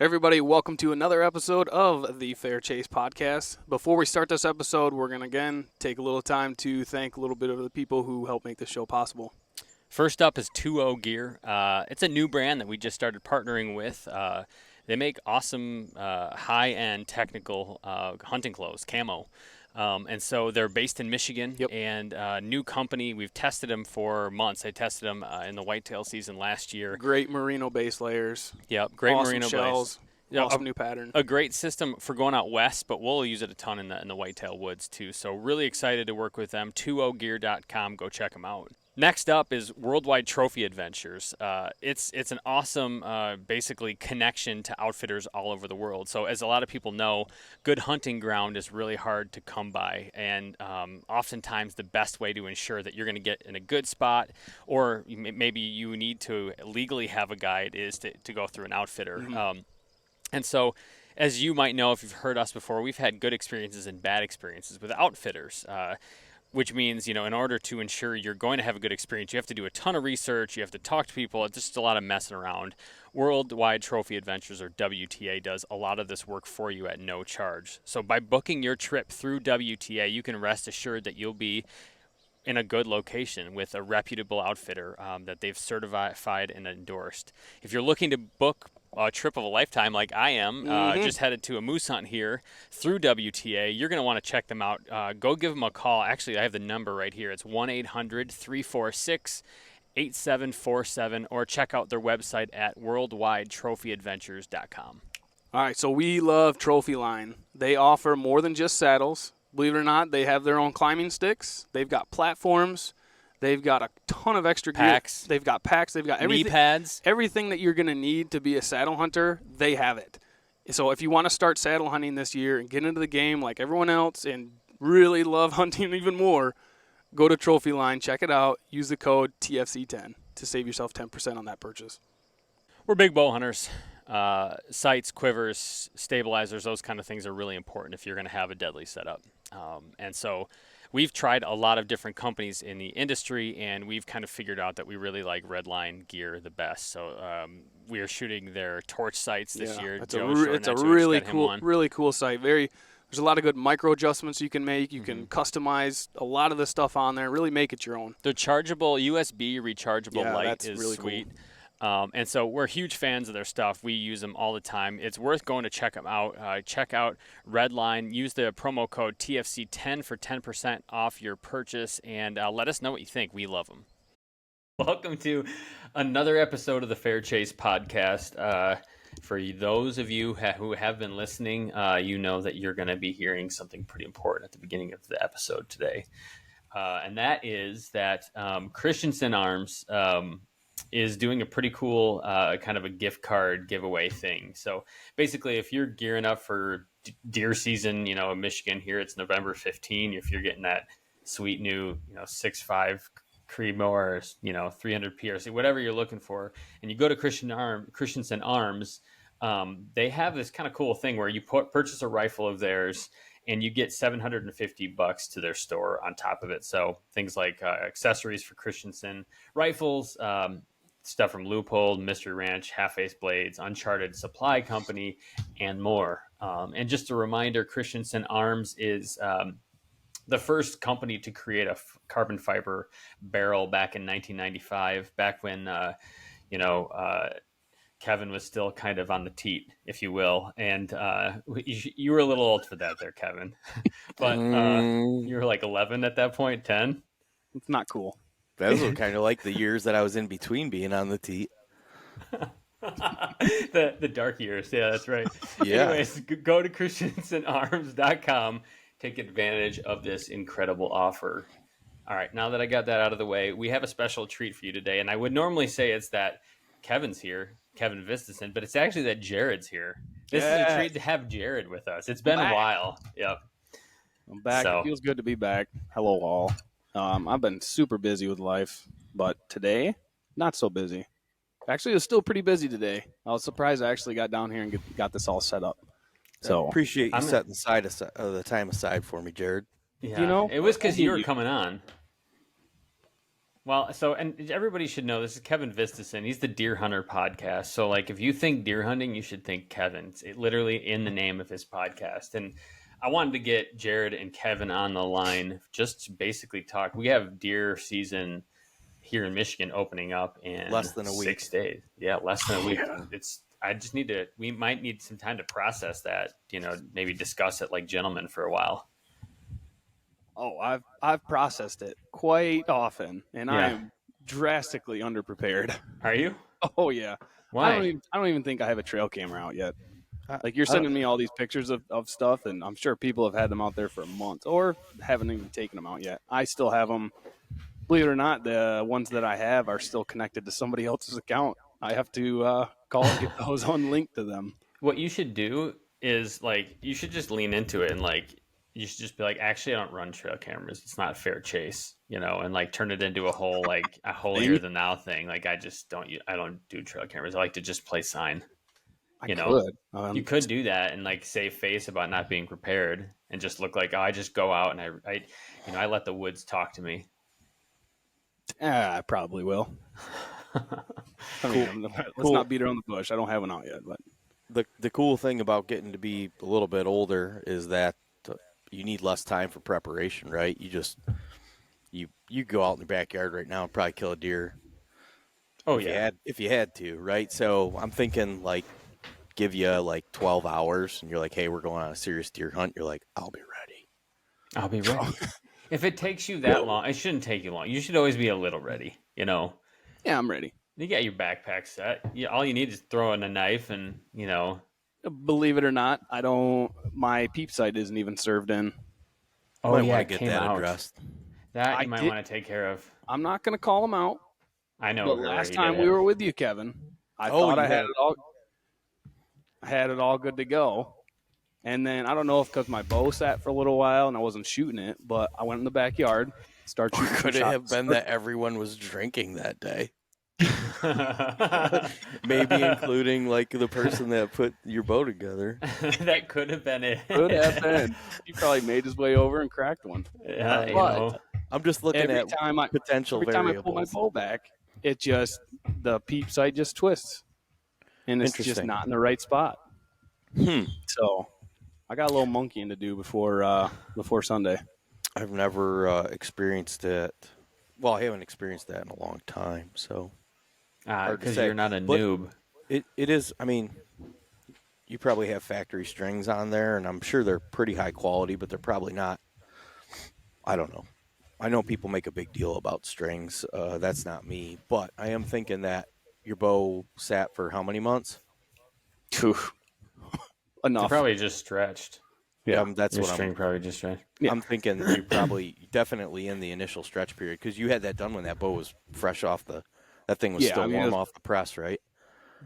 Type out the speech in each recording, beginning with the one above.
Everybody, welcome to another episode of the Fair Chase Podcast. Before we start this episode, we're going to again take a little time to thank a little bit of the people who help make this show possible. First up is 2O Gear. It's a new brand that we just started partnering with. They make awesome high-end technical hunting clothes, camo. And so they're based in Michigan, and new company. We've tested them for months. I tested them in the whitetail season last year. Great merino base layers. Yep, great awesome merino shells. base. Awesome new pattern. A great system for going out west, but we'll use it a ton in the whitetail woods too. So really excited to work with them. 2ogear.com. Go check them out. Next up is Worldwide Trophy Adventures. It's an awesome, basically, connection to outfitters all over the world. So as a lot of people know, good hunting ground is really hard to come by. And oftentimes the best way to ensure that you're going to get in a good spot, or maybe you need to legally have a guide, is to go through an outfitter. Mm-hmm. And so, as you might know if you've heard us before, we've had good experiences and bad experiences with outfitters. Which means, in order to ensure you're going to have a good experience, you have to do a ton of research, you have to talk to people, it's just a lot of messing around. Worldwide Trophy Adventures, or WTA, does a lot of this work for you at no charge. So by booking your trip through WTA, you can rest assured that you'll be in a good location with a reputable outfitter that they've certified and endorsed. If you're looking to book a trip of a lifetime like I am, just headed to a moose hunt here through WTA, you're going to want to check them out. Go give them a call. Actually, I have the number right here. It's 1-800-346-8747, or check out their website at worldwidetrophyadventures.com. All right, so we love TrophyLine. They offer more than just saddles. Believe it or not, they have their own climbing sticks. They've got platforms. They've got a ton of extra packs. gear. They've got packs. They've got everything. Knee pads. Everything that you're going to need to be a saddle hunter, they have it. So if you want to start saddle hunting this year and get into the game like everyone else and really love hunting even more, go to TrophyLine, check it out, use the code TFC10 to save yourself 10% on that purchase. We're big bow hunters. Sights, quivers, stabilizers, those kind of things are really important if you're going to have a deadly setup. And so we've tried a lot of different companies in the industry, and we've kind of figured out that we really like Redline gear the best. So we are shooting their torch sights this year. It's a really cool sight. There's a lot of good micro adjustments you can make. You can customize a lot of the stuff on there. Really make it your own. The chargeable USB rechargeable light is really sweet. Cool. And so we're huge fans of their stuff. We use them all the time. It's worth going to check them out. Check out Redline. Use the promo code TFC10 for 10% off your purchase, and let us know what you think. We love them. Welcome to another episode of the Fair Chase Podcast. For those of you who have been listening, you know that you're going to be hearing something pretty important at the beginning of the episode today. And that is that Christensen Arms is doing a pretty cool kind of a gift card giveaway thing. So basically, if you're gearing up for deer season, in Michigan here, it's November 15. If you're getting that sweet new, 6.5 Creedmoor, 300 PRC, whatever you're looking for, and you go to Christensen Arms, they have this kind of cool thing where you purchase a rifle of theirs, and you get $750 to their store on top of it. So things like accessories for Christensen rifles, stuff from Loophole, Mystery Ranch, Half-Ace Blades, Uncharted Supply Company, and more. And just a reminder, Christensen Arms is the first company to create a carbon fiber barrel back in 1995, back when, Kevin was still kind of on the teat, if you will. And you were a little old for that there, Kevin. But you were like 11 at that point, 10? It's not cool. Those were kind of like the years that I was in between being on the teat. the dark years. Yeah, that's right. Yeah. Anyways, go to christensenarms.com. Take advantage of this incredible offer. All right, now that I got that out of the way, we have a special treat for you today. And I would normally say it's that Kevin's here, Kevin Vistisen, but it's actually that Jared's here. This is a treat to have Jared with us. It's been a while. Yep. I'm back. It feels good to be back. Hello, all. I've been super busy with life, but today, not so busy. Actually, it was still pretty busy today. I was surprised I actually got down here and got this all set up. So I appreciate you setting the time aside for me, Jared. Yeah, it was because you were coming on. Well, so, and everybody should know this is Kevin Vistisen. He's the Deer Hunter podcast. So, like, if you think deer hunting, you should think Kevin. It's literally in the name of his podcast. And I wanted to get Jared and Kevin on the line just to basically talk. We have deer season here in Michigan opening up in Less than a week. 6 days. Yeah, less than a week. I just need to, we might need some time to process that, maybe discuss it like gentlemen for a while. Oh, I've processed it quite often, and I am drastically underprepared. Are you? Oh yeah. Why? I don't even think I have a trail camera out yet. Like you're sending me all these pictures of stuff, and I'm sure people have had them out there for months or haven't even taken them out yet. I still have them. Believe it or not, the ones that I have are still connected to somebody else's account. I have to call and get those unlinked to them. What you should do is you should just lean into it and you should just be like, actually, I don't run trail cameras. It's not fair chase, and turn it into a whole a holier than thou thing. I don't do trail cameras. I like to just play sign. I could. You could do that and save face about not being prepared and just look like, oh, I just go out and I let the woods talk to me. I probably will. Let's not beat around the bush. I don't have one out yet, but The cool thing about getting to be a little bit older is that you need less time for preparation, right? You go out in the backyard right now and probably kill a deer. Oh, if you had to, right? So I'm thinking give you 12 hours and you're like, hey, we're going on a serious deer hunt. You're like, I'll be ready. If it takes you that long, it shouldn't take you long. You should always be a little ready, Yeah, I'm ready. You got your backpack set. All you need is throw in a knife and, Believe it or not, my peep sight isn't even served in. Oh, yeah, want to get that addressed. That you might want to take care of. I'm not going to call them out. I know. But last time we were with you, Kevin, I thought I had it all. I had it all good to go. And then I don't know if because my bow sat for a little while and I wasn't shooting it, but I went in the backyard, started shooting. Could it have been that everyone was drinking that day? Maybe including the person that put your bow together. That could have been it. Could have been. He probably made his way over and cracked one. Yeah, I'm just looking at potential variables. Every time I pull my bow back, the peep sight just twists, and it's just not in the right spot. So I got a little monkeying to do before Sunday. I've never experienced it. Well, I haven't experienced that in a long time, so. Because you're not a noob. It is, you probably have factory strings on there, and I'm sure they're pretty high quality, but they're probably not. I don't know. I know people make a big deal about strings. That's not me, but I am thinking that your bow sat for how many months? Enough. They're probably just stretched. Yeah, that's your what string probably just stretched. Yeah. I'm thinking you're probably definitely in the initial stretch period because you had that done when that bow was fresh off that thing was still warm off the press, right?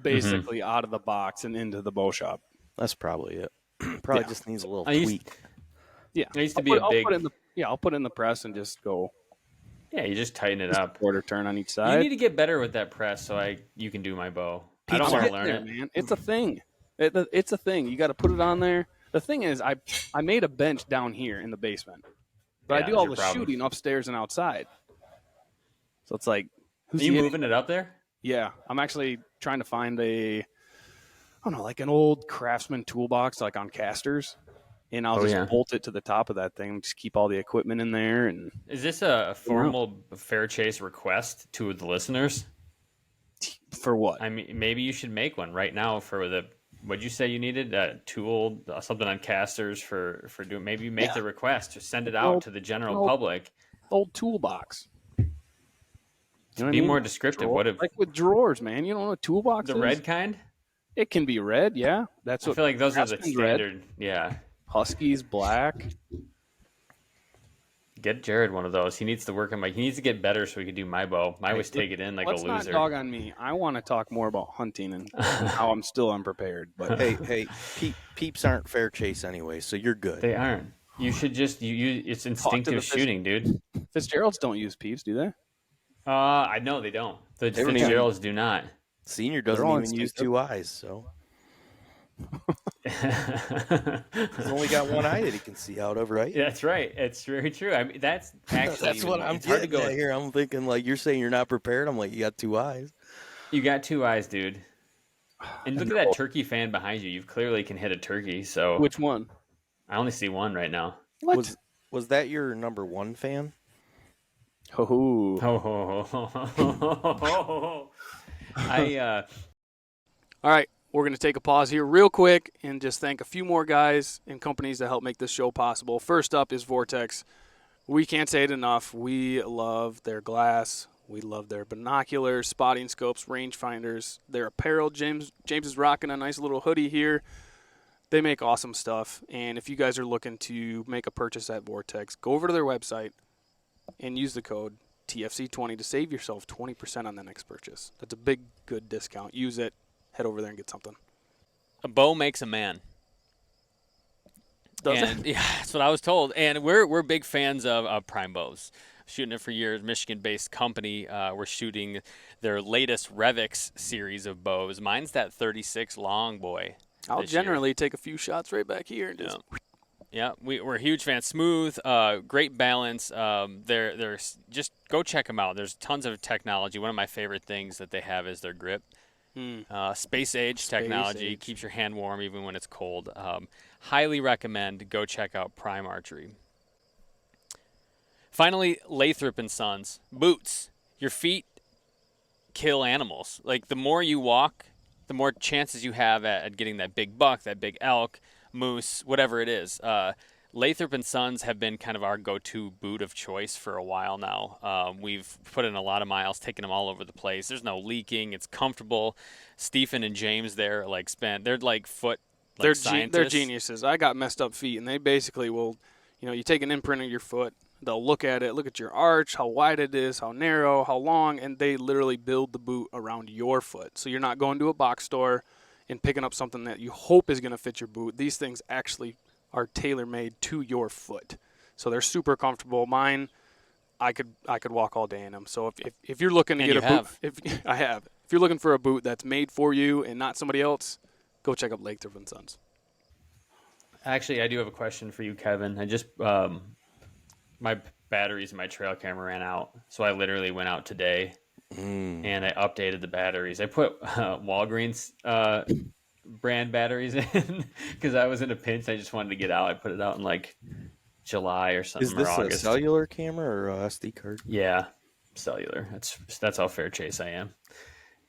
Basically out of the box and into the bow shop. That's probably it. Probably just needs a little tweak. I used to be a big. I'll put it in the press and just go. Yeah, you just tighten it up. Quarter turn on each side. You need to get better with that press so you can do my bow. I don't want to learn it, man. It's a thing. It's a thing. You got to put it on there. The thing is, I made a bench down here in the basement, but I do all the shooting upstairs and outside. So it's like, are you moving it up there? Yeah, I'm actually trying to find an old Craftsman toolbox on casters, and I'll just bolt it to the top of that thing and just keep all the equipment in there. And is this a formal Fair Chase request to the listeners? For what? Maybe you should make one right now for the. What'd you say you needed? A tool, something on casters for doing. Maybe you make the request, just send it out to the general public. Old toolbox. Be more descriptive. What if with drawers, man? You don't know what toolbox is? The red kind? It can be red, yeah. I feel like those are the standard. Red. Yeah. Husky's black. Get Jared one of those. He needs to work on he needs to get better so he can do my bow. I always take it in like a loser. Let's not dog on me. I want to talk more about hunting and how I'm still unprepared. But hey, peeps aren't fair chase anyway, so you're good. They aren't. You should just it's instinctive shooting, dude. Fitzgeralds don't use peeps, do they? I know they don't. The Fitzgeralds do not. Senior doesn't even use two eyes, so. He's only got one eye that he can see out of, right? That's right. It's very true. I mean, that's actually That's what I'm it's hard to getting go. at here. I'm thinking like you're saying you're not prepared. I'm like, you got two eyes. You got two eyes, dude. And look at that turkey fan behind you. You clearly can hit a turkey. So Which one? I only see one right now. What? Was that your number one fan? Oh. All right, we're going to take a pause here real quick and just thank a few more guys and companies that help make this show possible. First up is Vortex. We can't say it enough. We love their glass. We love their binoculars, spotting scopes, rangefinders, their apparel. James is rocking a nice little hoodie here. They make awesome stuff. And if you guys are looking to make a purchase at Vortex, go over to their website and use the code TFC20 to save yourself 20% on the next purchase. That's a big, good discount. Use it. Head over there and get something. A bow makes a man. Does and, it? Yeah, that's what I was told. And we're big fans of prime bows. Shooting it for years, Michigan-based company. We're shooting their latest Revix series of bows. Mine's that 36 long boy. I'll generally take a few shots right back here and just. Yeah, we're huge fans. Smooth, great balance. They're just go check them out. There's tons of technology. One of my favorite things that they have is their grip. Space age technology keeps your hand warm even when it's cold. Highly recommend. Go check out Prime Archery. Finally, Lathrop and Sons boots. Your feet kill animals. Like the more you walk, the more chances you have at getting that big buck, that big elk, moose, whatever it is. Lathrop and Sons have been kind of our go-to boot of choice for a while now. We've put in a lot of miles, taken them all over the place. There's no leaking. It's comfortable. Stephen and James there they're like foot scientists. They're geniuses. I got messed up feet, and they basically will, you take an imprint of your foot. They'll look at it, look at your arch, how wide it is, how narrow, how long, and they literally build the boot around your foot. So you're not going to a box store and picking up something that you hope is going to fit your boot. These things actually are tailor-made to your foot. So they're super comfortable. Mine, I could walk all day in them. So if you're looking to get a boot, if you're looking for a boot that's made for you and not somebody else, go check out Lathrop and Sons. Actually, I do have a question for you, Kevin. I just my batteries in my trail camera ran out, so I literally went out today and I updated the batteries. I put Walgreens brand batteries in because I was in a pinch. I just wanted to get out. I put it out in like July or something. Is this or August. a cellular camera or a SD card? Yeah, cellular. That's how fair chase I am.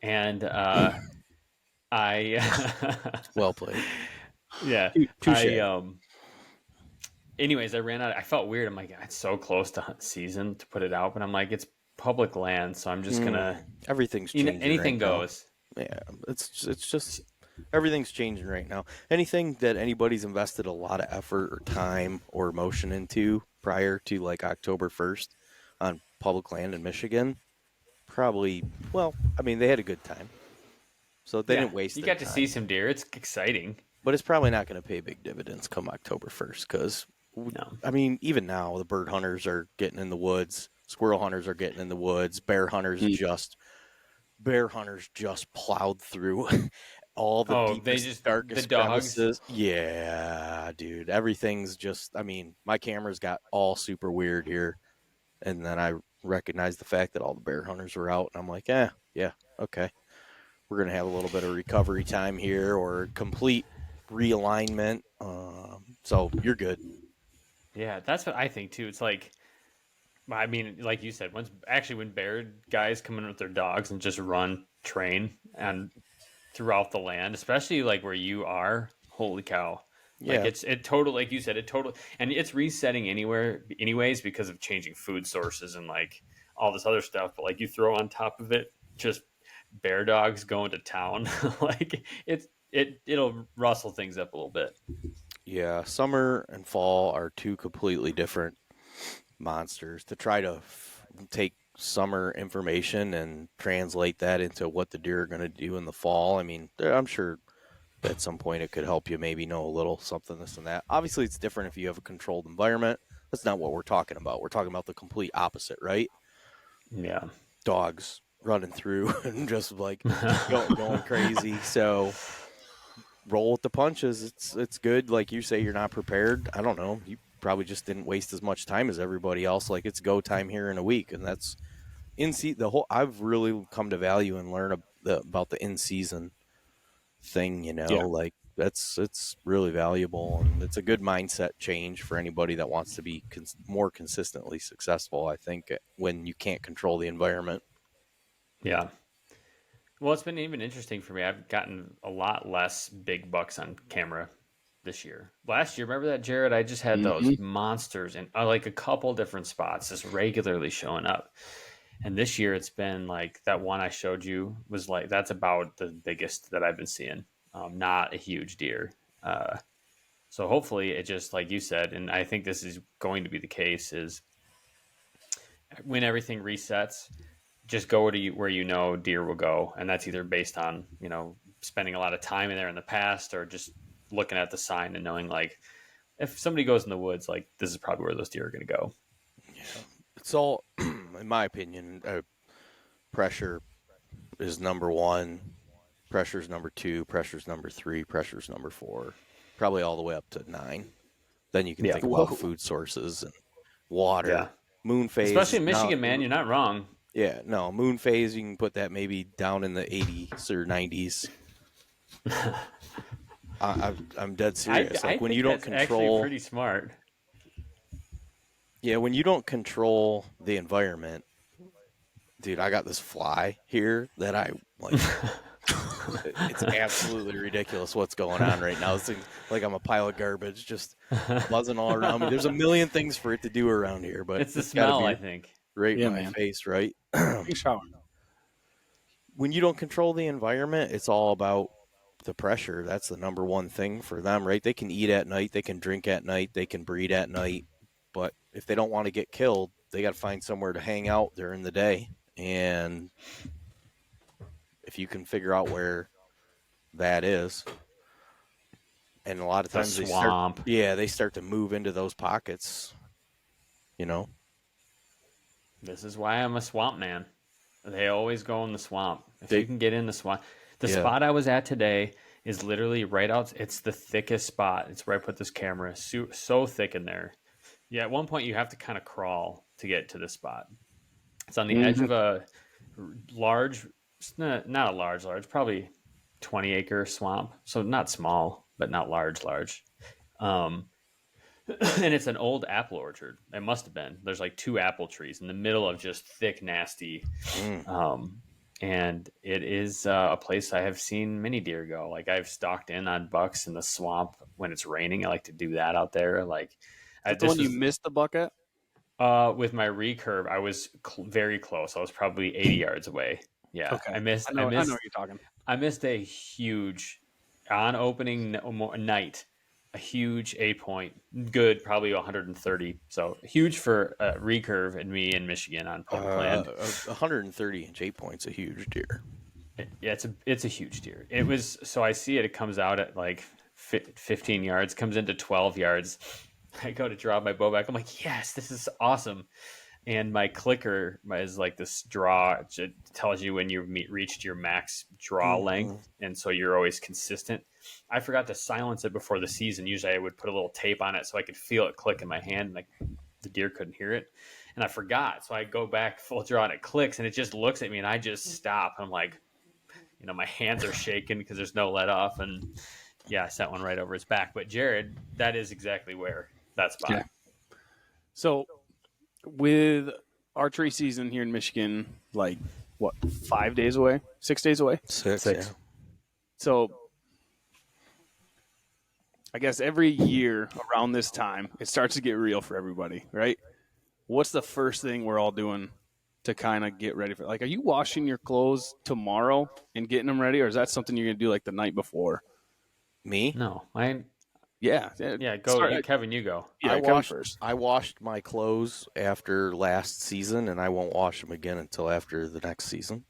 And Well played. Yeah. Touché. Anyways, I ran out. I felt weird. I'm like, it's so close to hunt season to put it out, but I'm like, it's public land, so I'm just gonna. Everything's changing. Anything right goes. Now. Yeah, it's just everything's changing right now. Anything that anybody's invested a lot of effort or time or emotion into prior to like October 1st on public land in Michigan, probably. Well, I mean, they had a good time, so they didn't waste. You got to see some deer. It's exciting. But it's probably not going to pay big dividends come October 1st because, I mean, even now the bird hunters are getting in the woods, squirrel hunters are getting in the woods, bear hunters just plowed through all the darkest crevices. Yeah, dude, everything's just. I mean, my camera's got all super weird here, and then I recognized the fact that all the bear hunters were out, and I'm like, yeah, okay, we're gonna have a little bit of recovery time here or complete realignment, so you're good. Yeah, that's what I think too. It's like, I mean, like you said, when bear guys come in with their dogs and just train and throughout the land, especially like where you are, holy cow. Yeah. Like like you said, and it's resetting anyways because of changing food sources and like all this other stuff. But like you throw on top of it, just bear dogs going to town, like it'll rustle things up a little bit. Yeah, summer and fall are two completely different monsters. To try to take summer information and translate that into what the deer are going to do in the fall, I mean, I'm sure at some point it could help you maybe know a little something, this and that. Obviously, it's different if you have a controlled environment. That's not what we're talking about. We're talking about the complete opposite, right? Yeah. Dogs running through and just like going crazy. So roll with the punches. It's good. Like you say, you're not prepared. I don't know. You probably just didn't waste as much time as everybody else. Like it's go time here in a week, and that's the whole. I've really come to value and learn about the in season thing. Yeah. Like it's really valuable, and it's a good mindset change for anybody that wants to be more consistently successful. I think when you can't control the environment. Yeah. Well, it's been even interesting for me. I've gotten a lot less big bucks on camera this year. Last year, remember that, Jared? I just had those monsters in like a couple different spots just regularly showing up. And this year, it's been like that one I showed you was like, that's about the biggest that I've been seeing. Not a huge deer. So hopefully it just, like you said, and I think this is going to be the case, is when everything resets, just go where you know deer will go, and that's either based on spending a lot of time in there in the past, or just looking at the sign and knowing like if somebody goes in the woods, like this is probably where those deer are going to go. Yeah, it's all, in my opinion, pressure is number one, pressure's number two, pressure's number three, pressure's number four, probably all the way up to 9. Then you can think about food sources and water, moon phase, especially in Michigan, man. You're not wrong. Yeah, no, moon phase, you can put that maybe down in the 80s or 90s. I'm dead serious. I when think you don't that's control, actually pretty smart. Yeah, when you don't control the environment, dude, I got this fly here that I like. It's absolutely ridiculous what's going on right now. It's like I'm a pile of garbage just buzzing all around me. There's a million things for it to do around here, but it's the smell, I think. Right in my face, right? When you don't control the environment, it's all about the pressure. That's the number one thing for them, right? They can eat at night, they can drink at night, they can breed at night, but if they don't want to get killed, they got to find somewhere to hang out during the day. And if you can figure out where that is, and a lot of times the swamp. they start to move into those pockets, This is why I'm a swamp man. They always go in the swamp. If you can get in the swamp. The spot I was at today is literally right out. It's the thickest spot. It's where I put this camera. So thick in there. Yeah, at one point you have to kind of crawl to get to this spot. It's on the edge of a large, not a large, probably 20-acre swamp. So not small, but not large. And it's an old apple orchard. It must have been. There's like 2 apple trees in the middle of just thick, nasty. And it is a place I have seen many deer go. Like I've stalked in on bucks in the swamp when it's raining. I like to do that out there. Like that's the one you missed the buck at? With my recurve, I was very close. I was probably 80 yards away. Yeah, okay. I know what you're talking. I missed a huge on opening night. A huge 8-point, good, probably 130. So huge for recurve and me in Michigan on public land. 130-inch 8-point's a huge deer. Yeah, it's a huge deer. It was, so I see it. It comes out at like 15 yards, comes into 12 yards. I go to draw my bow back. I'm like, yes, this is awesome. And my clicker is like this draw. It tells you when you reached your max draw length, and so you're always consistent. I forgot to silence it before the season. Usually I would put a little tape on it so I could feel it click in my hand, and like the deer couldn't hear it. And I forgot. So I go back full draw and it clicks, and it just looks at me, and I just stop. I'm like, my hands are shaking because there's no let off. And yeah, I sent one right over his back. But Jared, that is exactly where that spot. Yeah. So with archery season here in Michigan, like what, 5 days away, 6 days away? 6. Yeah. So I guess every year around this time, it starts to get real for everybody, right? What's the first thing we're all doing to kind of get ready for? Like, are you washing your clothes tomorrow and getting them ready, or is that something you're going to do like the night before? Me? No, Yeah. Go, Kevin. You go. Yeah, I washed my clothes after last season, and I won't wash them again until after the next season.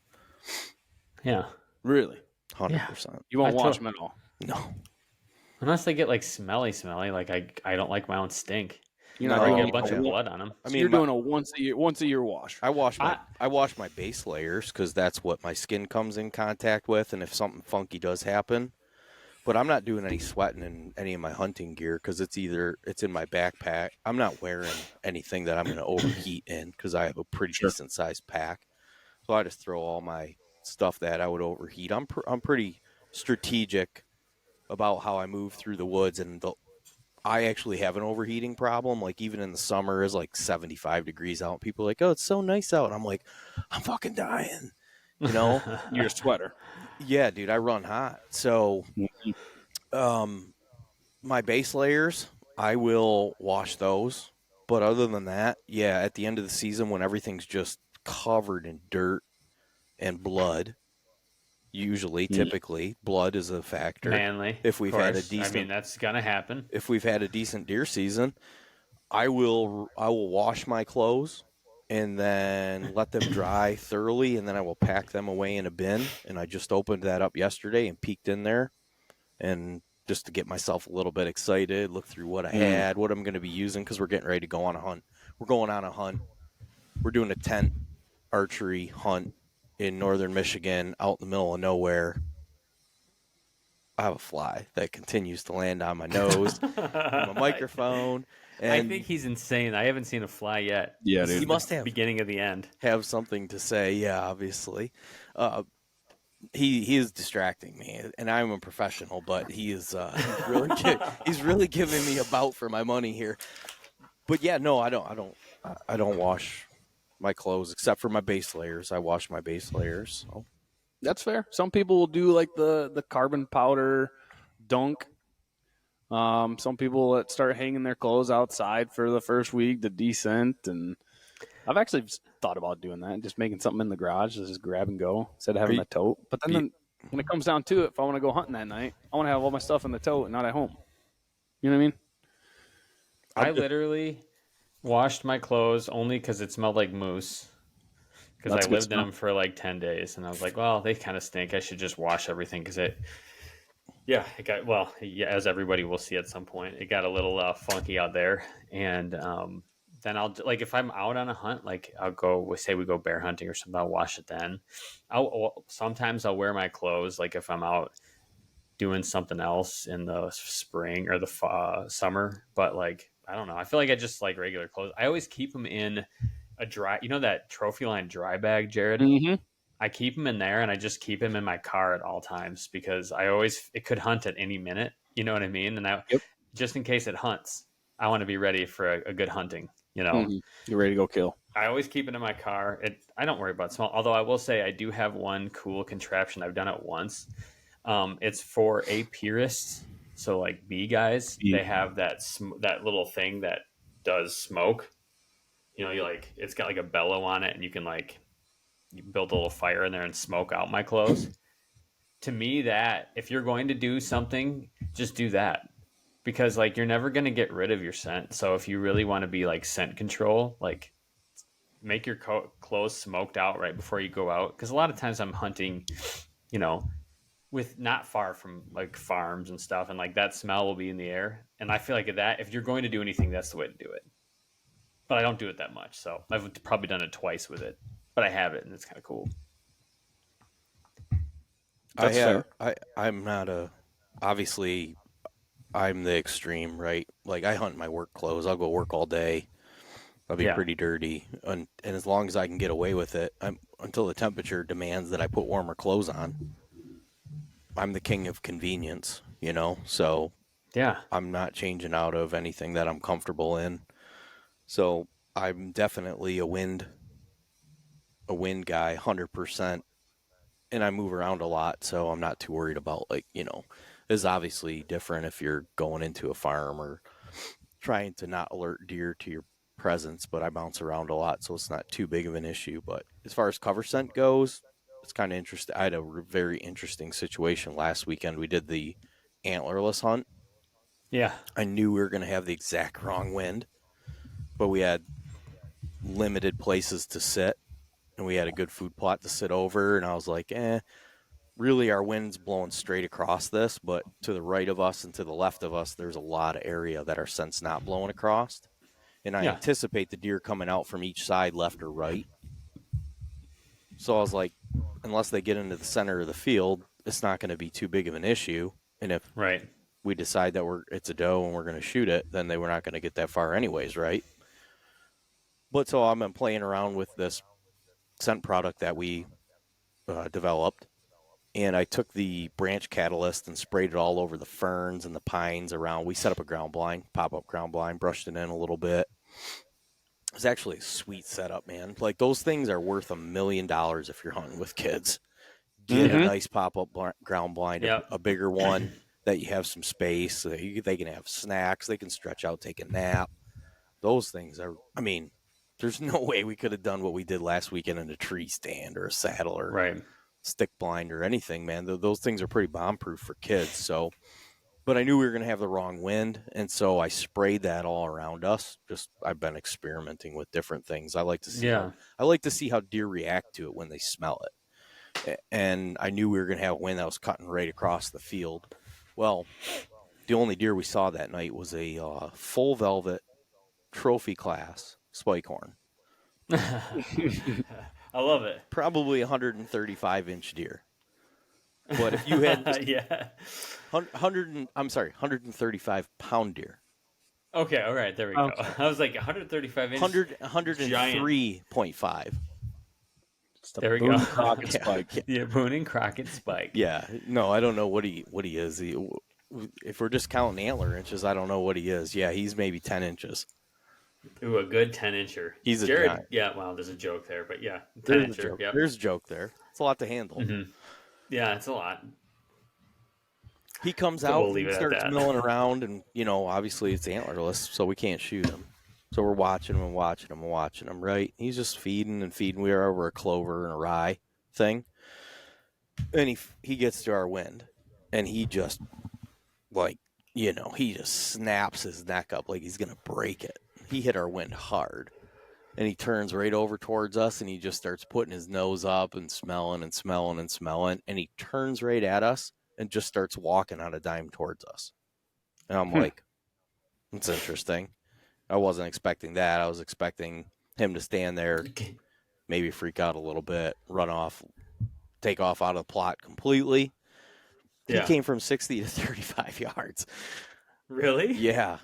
Yeah. Really? 100%. You won't wash them at all? No. Unless they get like smelly. Like I don't like my own stink. You're not not going to doing get a bunch of blood on them. I mean, you're doing a once a year wash. I wash my base layers because that's what my skin comes in contact with, and if something funky does happen, But I'm not doing any sweating in any of my hunting gear because it's in my backpack. I'm not wearing anything that I'm going to overheat in because I have a pretty Sure. decent sized pack. So I just throw all my stuff that I would overheat. I'm pretty strategic about how I move through the woods, and I actually have an overheating problem. Like even in the summer, it's like 75 degrees out. People are like, "Oh, it's so nice out." And I'm like, "I'm fucking dying," you know. You're a sweater. Yeah, dude, I run hot. So, my base layers, I will wash those. But other than that, yeah, at the end of the season when everything's just covered in dirt and blood, typically, blood is a factor. Manly. If we've of had a course. I mean, decent that's gonna happen. deer season, I will wash my clothes and then let them dry thoroughly, and then I will pack them away in a bin. And I just opened that up yesterday and peeked in there, and just to get myself a little bit excited, look through what I had, what I'm going to be using, because we're getting ready to go on a hunt. We're going on a hunt. We're doing a tent archery hunt in northern Michigan, out in the middle of nowhere. I have a fly that continues to land on my nose, on my microphone. And I think he's insane. I haven't seen a fly yet. Yeah, This dude. is he the must have beginning of the end. something to say. Yeah, obviously. He is distracting me, and I'm a professional, but he is he's really giving me a bout for my money here. But yeah, no, I don't wash my clothes except for my base layers. I wash my base layers. So. That's fair. Some people will do like the carbon powder dunk. Some people that start hanging their clothes outside for the first week to descent, and I've actually thought about doing that, just making something in the garage, just grab and go instead of having a tote. But then when it comes down to it, if I want to go hunting that night, I want to have all my stuff in the tote and not at home. You know what I mean? I literally washed my clothes only because it smelled like moose. Because That's I a good lived in smell. them for like 10 days, and I was like, well, they kind of stink. I should just wash everything because it got, well, yeah, as everybody will see at some point, it got a little funky out there. And then I'll, like, if I'm out on a hunt, like I'll go, say we go bear hunting or something, I'll wash it then. Sometimes I'll wear my clothes, like if I'm out doing something else in the spring or the summer. But like, I don't know. I feel like I just like regular clothes. I always keep them in a dry, that TrophyLine dry bag, Jared. Mm-hmm. I keep them in there, and I just keep them in my car at all times because it could hunt at any minute. You know what I mean? And just in case it hunts, I want to be ready for a good hunting. Mm-hmm. You're ready to go kill. I always keep it in my car. I don't worry about smell. Although I will say I do have one cool contraption. I've done it once. It's for aperists. So like bee guys, they have that little thing that does smoke. It's got like a bellow on it, and you can you build a little fire in there and smoke out my clothes. To me, that if you're going to do something, just do that, because like you're never going to get rid of your scent. So if you really want to be like scent control, like make your clothes smoked out right before you go out. Because a lot of times I'm hunting, with not far from like farms and stuff, and like that smell will be in the air. And I feel like if you're going to do anything, that's the way to do it. But I don't do it that much, so I've probably done it twice with it. But I have it, and it's kind of cool. I'm not obviously I'm the extreme, right? Like I hunt in my work clothes. I'll go work all day. I'll be pretty dirty, and as long as I can get away with it, until the temperature demands that I put warmer clothes on. I'm the king of convenience, so yeah, I'm not changing out of anything that I'm comfortable in. So I'm definitely a wind guy, 100%. And I move around a lot, so I'm not too worried about it's obviously different if you're going into a farm or trying to not alert deer to your presence, but I bounce around a lot, so it's not too big of an issue. But as far as cover scent goes, it's kind of interesting. I had a very interesting situation last weekend. We did the antlerless hunt. Yeah. I knew we were going to have the exact wrong wind, but we had limited places to sit, and we had a good food plot to sit over, and I was like, really our wind's blowing straight across this, but to the right of us and to the left of us, there's a lot of area that our scent's not blowing across. And I anticipate the deer coming out from each side, left or right. So I was like, unless they get into the center of the field, it's not going to be too big of an issue. And if Right. we decide that it's a doe and we're going to shoot it, then they were not going to get that far anyways, right? But so I've been playing around with this scent product that we developed, and I took the branch catalyst and sprayed it all over the ferns and the pines around. We set up a ground blind, pop-up ground blind, brushed it in a little bit. It's actually a sweet setup, man. Like, those things are worth $1 million if you're hunting with kids. Get a nice pop-up ground blind, Yep. a bigger one that you have some space. So they can have snacks. They can stretch out, take a nap. Those things are, I mean, there's no way we could have done what we did last weekend in a tree stand or a saddle or Right. stick blind or anything, man. Those things are pretty bomb-proof for kids. So, but I knew we were going to have the wrong wind, and so I sprayed that all around us. I've been experimenting with different things. I like to see how deer react to it when they smell it. And I knew we were going to have a wind that was cutting right across the field. Well, the only deer we saw that night was a full velvet trophy class spike horn. I love it. Probably 135-inch deer. But if you had 135-pound deer. Okay, all right, there we go. I was like 135 inch. 103.5. There we go. Crockett spike. Yeah, Boone and Crockett spike. Yeah, no, I don't know what he is. If we're just counting antler inches, I don't know what he is. Yeah, he's maybe 10 inches. Ooh, a good 10-incher. He's a Jared. giant. Yeah, well, there's a joke there, but yeah, There's 10-incher. a joke. Yep. There's a joke there. It's a lot to handle. Mm-hmm. Yeah, it's a lot. He comes So out, we'll leave he it at starts that. milling around, and obviously it's antlerless, so we can't shoot him. So we're watching him, right? He's just feeding and feeding. We are over a clover and a rye thing, and he gets to our wind, and he just he just snaps his neck up like he's gonna break it. He hit our wind hard, and he turns right over towards us, and he just starts putting his nose up and smelling, and he turns right at us and just starts walking on a dime towards us. And I'm like, that's interesting. I wasn't expecting that. I was expecting him to stand there, maybe freak out a little bit, run off, take off out of the plot completely. Yeah. He came from 60 to 35 yards. Really? Yeah.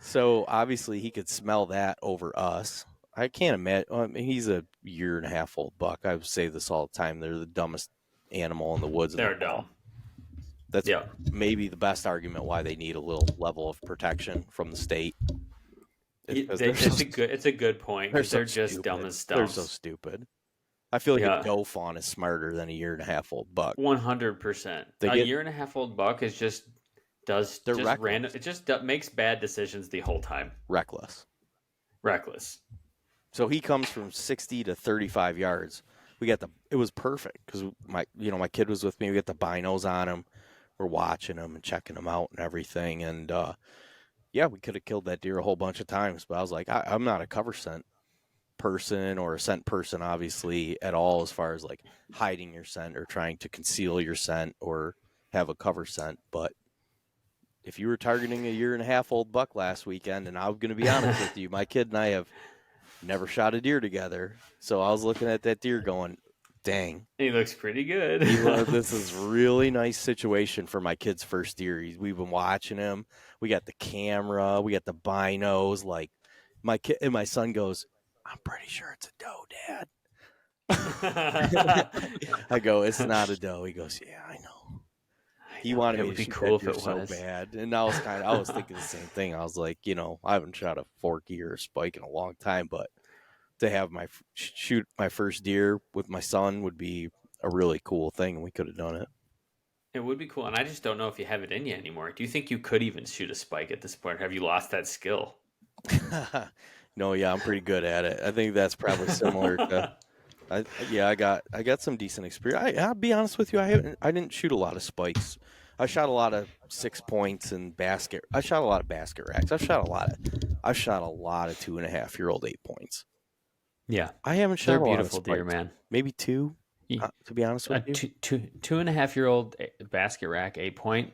So obviously he could smell that over us. I can't imagine. I mean, he's a 1.5-year-old buck. I say this all the time. They're the dumbest animal in the woods. They're dumb. That's maybe the best argument why they need a little level of protection from the state. It's a good point. They're just dumb as stumps. They're so stupid. I feel like a doe fawn is smarter than a 1.5-year-old buck. 100%. A 1.5-year-old buck is just random. It just makes bad decisions the whole time. Reckless. So he comes from 60 to 35 yards. It was perfect because my kid was with me. We got the binos on him. We're watching him and checking him out and everything. And we could have killed that deer a whole bunch of times. But I was like, I'm not a cover scent person or a scent person, obviously, at all, as far as like hiding your scent or trying to conceal your scent or have a cover scent. But if you were targeting a 1.5-year-old buck last weekend, and I'm going to be honest with you, my kid and I have never shot a deer together. So I was looking at that deer going, dang. He looks pretty good. This is a really nice situation for my kid's first deer. We've been watching him. We got the camera. We got the binos. Like, my kid and my son goes, I'm pretty sure it's a doe, Dad. I go, it's not a doe. He goes, yeah, I know. He wanted me to shoot that deer so bad. And I was thinking the same thing. I was like, I haven't shot a forky or a spike in a long time, but to have shoot my first deer with my son would be a really cool thing, and we could have done it. It would be cool, and I just don't know if you have it in you anymore. Do you think you could even shoot a spike at this point? Or have you lost that skill? No, yeah, I'm pretty good at it. I think that's probably similar to. I got some decent experience. I'll be honest with you, I didn't shoot a lot of spikes. I shot a lot of 6 points and basket. I shot a lot of basket racks. I've shot a lot of 2.5-year-old 8 points. Yeah, I haven't shot they're a lot beautiful of spikes. Deer, man. Maybe 2. To be honest with you, 2.5-year-old basket rack 8-point.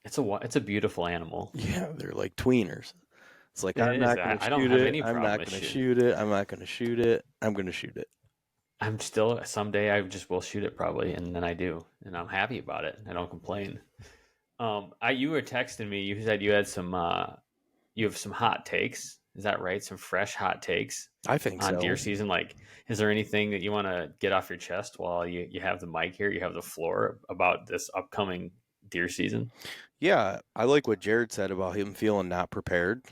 It's a beautiful animal. Yeah, they're like tweeners. It's like, I'm not going to shoot it. I'm not going to shoot it. I'm not going to shoot it. I'm going to shoot it. I'm still, someday I just will shoot it probably, and then I do. And I'm happy about it. I don't complain. You were texting me. You said you had you have some hot takes. Is that right? Some fresh hot takes I think on so. deer season. Like, is there anything that you want to get off your chest while you have the mic here? You have the floor about this upcoming deer season. Yeah, I like what Jared said about him feeling not prepared,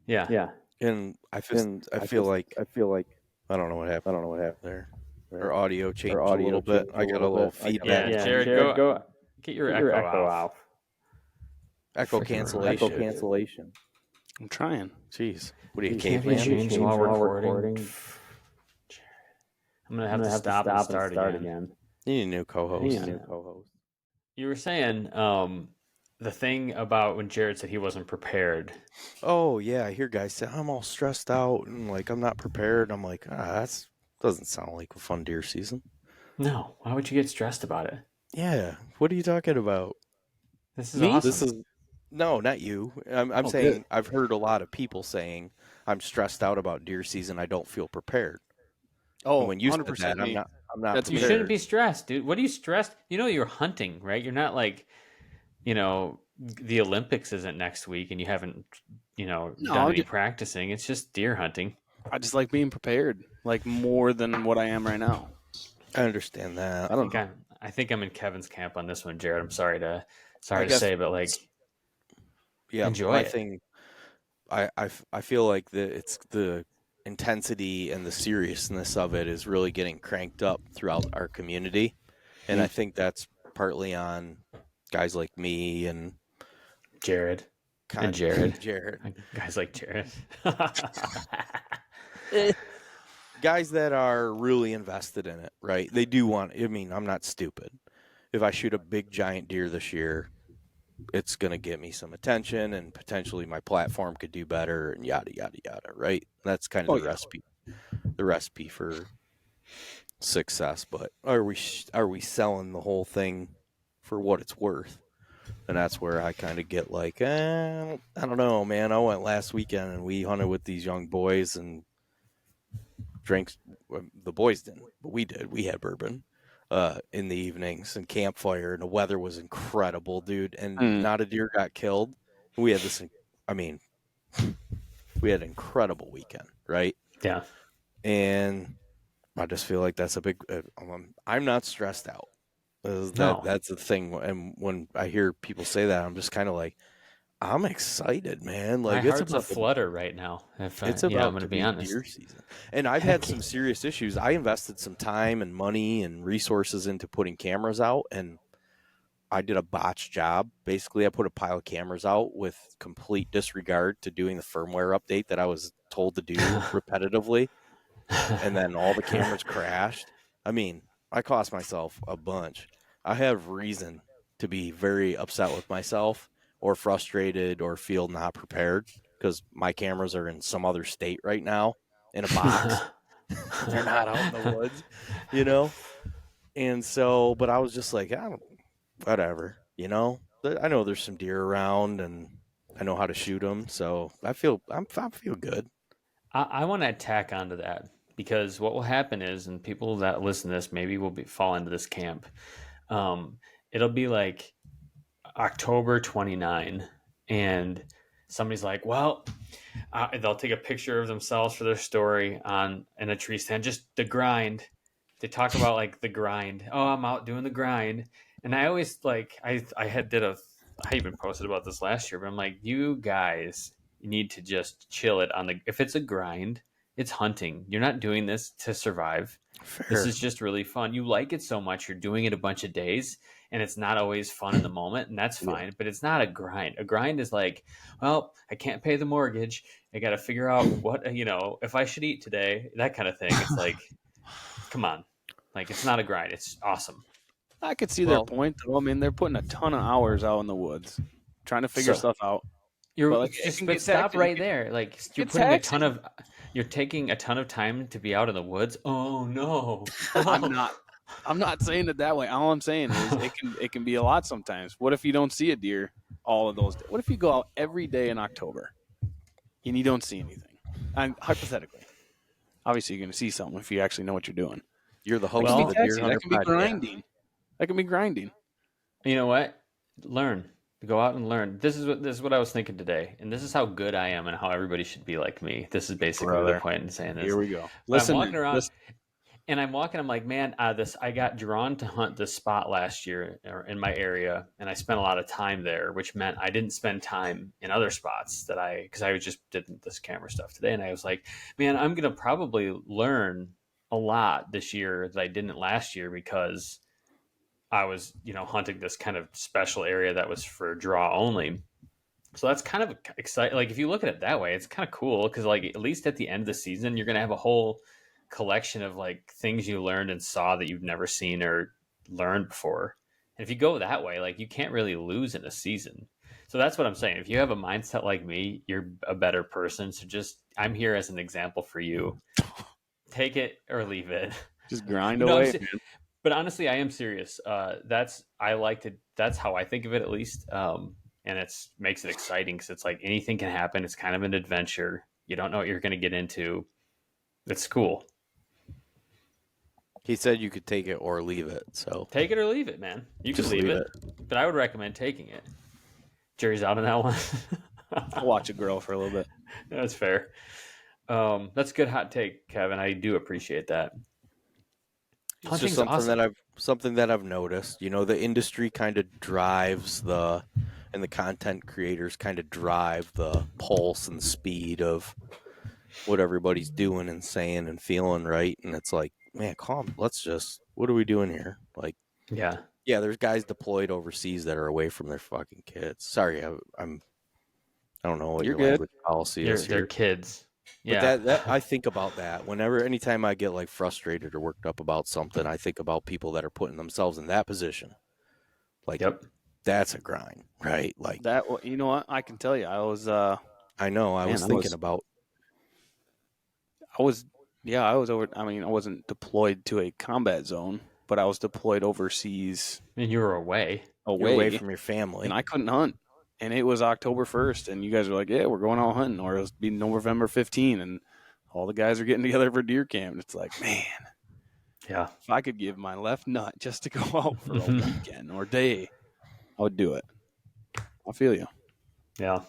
Yeah. and I feel like I don't know what happened. There. Our audio changed a little bit. I got a little feedback. Yeah. Jared, go get your echo off. Echo Freaking cancellation. I'm trying. Jeez, what are you, Can't be caveman? changed while recording. I'm gonna have to stop and start again. You need a new co-host. You were saying the thing about when Jared said he wasn't prepared. Oh yeah, I hear guys say I'm all stressed out and like I'm not prepared. I'm like, that's doesn't sound like a fun deer season. No, why would you get stressed about it? Yeah, what are you talking about? This is Me? awesome. No, not you. I'm saying good. I've heard a lot of people saying I'm stressed out about deer season. I don't feel prepared. Oh, And when you said 100% that, me. I'm not That's You me. prepared. shouldn't be stressed, dude. What are you stressed? You know you're hunting, right? You're not like, the Olympics isn't next week and you haven't, No, done I'm any just- practicing. It's just deer hunting. I just like being prepared, like more than what I am right now. I understand that. I think I'm in Kevin's camp on this one, Jared. I'm sorry to guess- say, but like, Yeah, enjoy my it. thing. I feel like it's the intensity and the seriousness of it is really getting cranked up throughout our community, and I think that's partly on guys like me and Jared. And Jared, Guys like Jared. guys that are really invested in it, right? They do want. I mean, I'm not stupid. If I shoot a big giant deer this year, it's going to get me some attention and potentially my platform could do better and yada yada yada, right? That's kind of the recipe for success. But are we selling the whole thing for what it's worth? And that's where I kind of get like, I don't know, man. I went last weekend and we hunted with these young boys and drinks. The boys didn't, but we did. We had bourbon in the evenings and campfire, and the weather was incredible, dude. And not a deer got killed. We had this. I mean, we had an incredible weekend, right? Yeah. And I just feel like that's a big. I'm not stressed out. That's the thing. And when I hear people say that, I'm just kind of like, I'm excited, man. Like My it's heart's about a flutter right now. it's I'm about going to to be be honest. deer season, and I've had some serious issues. I invested some time and money and resources into putting cameras out, and I did a botched job. Basically, I put a pile of cameras out with complete disregard to doing the firmware update that I was told to do repetitively, and then all the cameras crashed. I mean, I cost myself a bunch. I have reason to be very upset with myself or frustrated or feel not prepared because my cameras are in some other state right now in a box. They're not out in the woods, you know? And so, but I was just like, whatever, you know? I know there's some deer around and I know how to shoot them. So I feel good. I want to tack onto that because what will happen is, and people that listen to this maybe will fall into this camp. It'll be like October 29, and somebody's like, "Well," they'll take a picture of themselves for their story in a tree stand. Just the grind. They talk about like the grind. Oh, I'm out doing the grind, and I always like I even posted about this last year, but I'm like, you guys need to just chill it on the. If it's a grind, it's hunting. You're not doing this to survive. Fair. This is just really fun. You like it so much, you're doing it a bunch of days, and it's not always fun in the moment, and that's fine. But it's not a grind. A grind is like, well, I can't pay the mortgage. I got to figure out what if I should eat today. That kind of thing. It's like, come on, like it's not a grind. It's awesome. I could see their point, though. I mean, they're putting a ton of hours out in the woods trying to figure stuff out. But stop right there. Like you're taking a ton of time to be out in the woods. Oh no. I'm not saying it that way. All I'm saying is it can be a lot sometimes. What if you don't see a deer all of those days? What if you go out every day in October and you don't see anything? Hypothetically. Obviously you're going to see something if you actually know what you're doing. You're the host Well, of the Deer Hunter that can be podcast. grinding. That can be grinding. You know what? Learn. Go out and learn. This is what I was thinking today, and this is how good I am, and how everybody should be like me. This is basically the Brother. point in saying this. Here we go. But Listen, I'm walking around, this, and I'm like, man, I got drawn to hunt this spot last year in my area, and I spent a lot of time there, which meant I didn't spend time in other spots because I just did this camera stuff today, and I was like, man, I'm gonna probably learn a lot this year that I didn't last year because I was, hunting this kind of special area that was for draw only. So that's kind of exciting. Like if you look at it that way, it's kind of cool because like at least at the end of the season, you're gonna have a whole collection of like things you learned and saw that you've never seen or learned before. And if you go that way, like you can't really lose in a season. So that's what I'm saying. If you have a mindset like me, you're a better person. So I'm here as an example for you. Take it or leave it. just grind You know, away. but honestly, I am serious. That's how I think of it at least. And makes it exciting because it's like anything can happen. It's kind of an adventure. You don't know what you're going to get into. It's cool. He said you could take it or leave it. So Take it or leave it, man. You can Just leave leave it, but I would recommend taking it. Jerry's out on that one. I'll watch it grow for a little bit. That's fair. That's a good hot take, Kevin. I do appreciate that. it's Hunting's just something awesome. that I've noticed. The industry kind of drives and the content creators kind of drive the pulse and speed of what everybody's doing and saying and feeling, right? And it's like, man, calm. What are we doing here? Like, Yeah. yeah, there's guys deployed overseas that are away from their fucking kids. Sorry, I don't know what You're your good. language policy is They're here. kids. But Yeah. that I think about that anytime I get like frustrated or worked up about something, I think about people that are putting themselves in that position. Like, Yep. that's a grind, right? Like, You know what? I can tell you, I was I know I Man, was I thinking was- about, I was over. I mean, I wasn't deployed to a combat zone, but I was deployed overseas And you were away. you're away from your family. and I couldn't hunt. And it was October 1st, and you guys were like, "Yeah, we're going out hunting," or it was be November 15, and all the guys are getting together for deer camp. And it's like, man, Yeah. if I could give my left nut just to go out for a weekend or day, I would do it. I feel you. Yeah.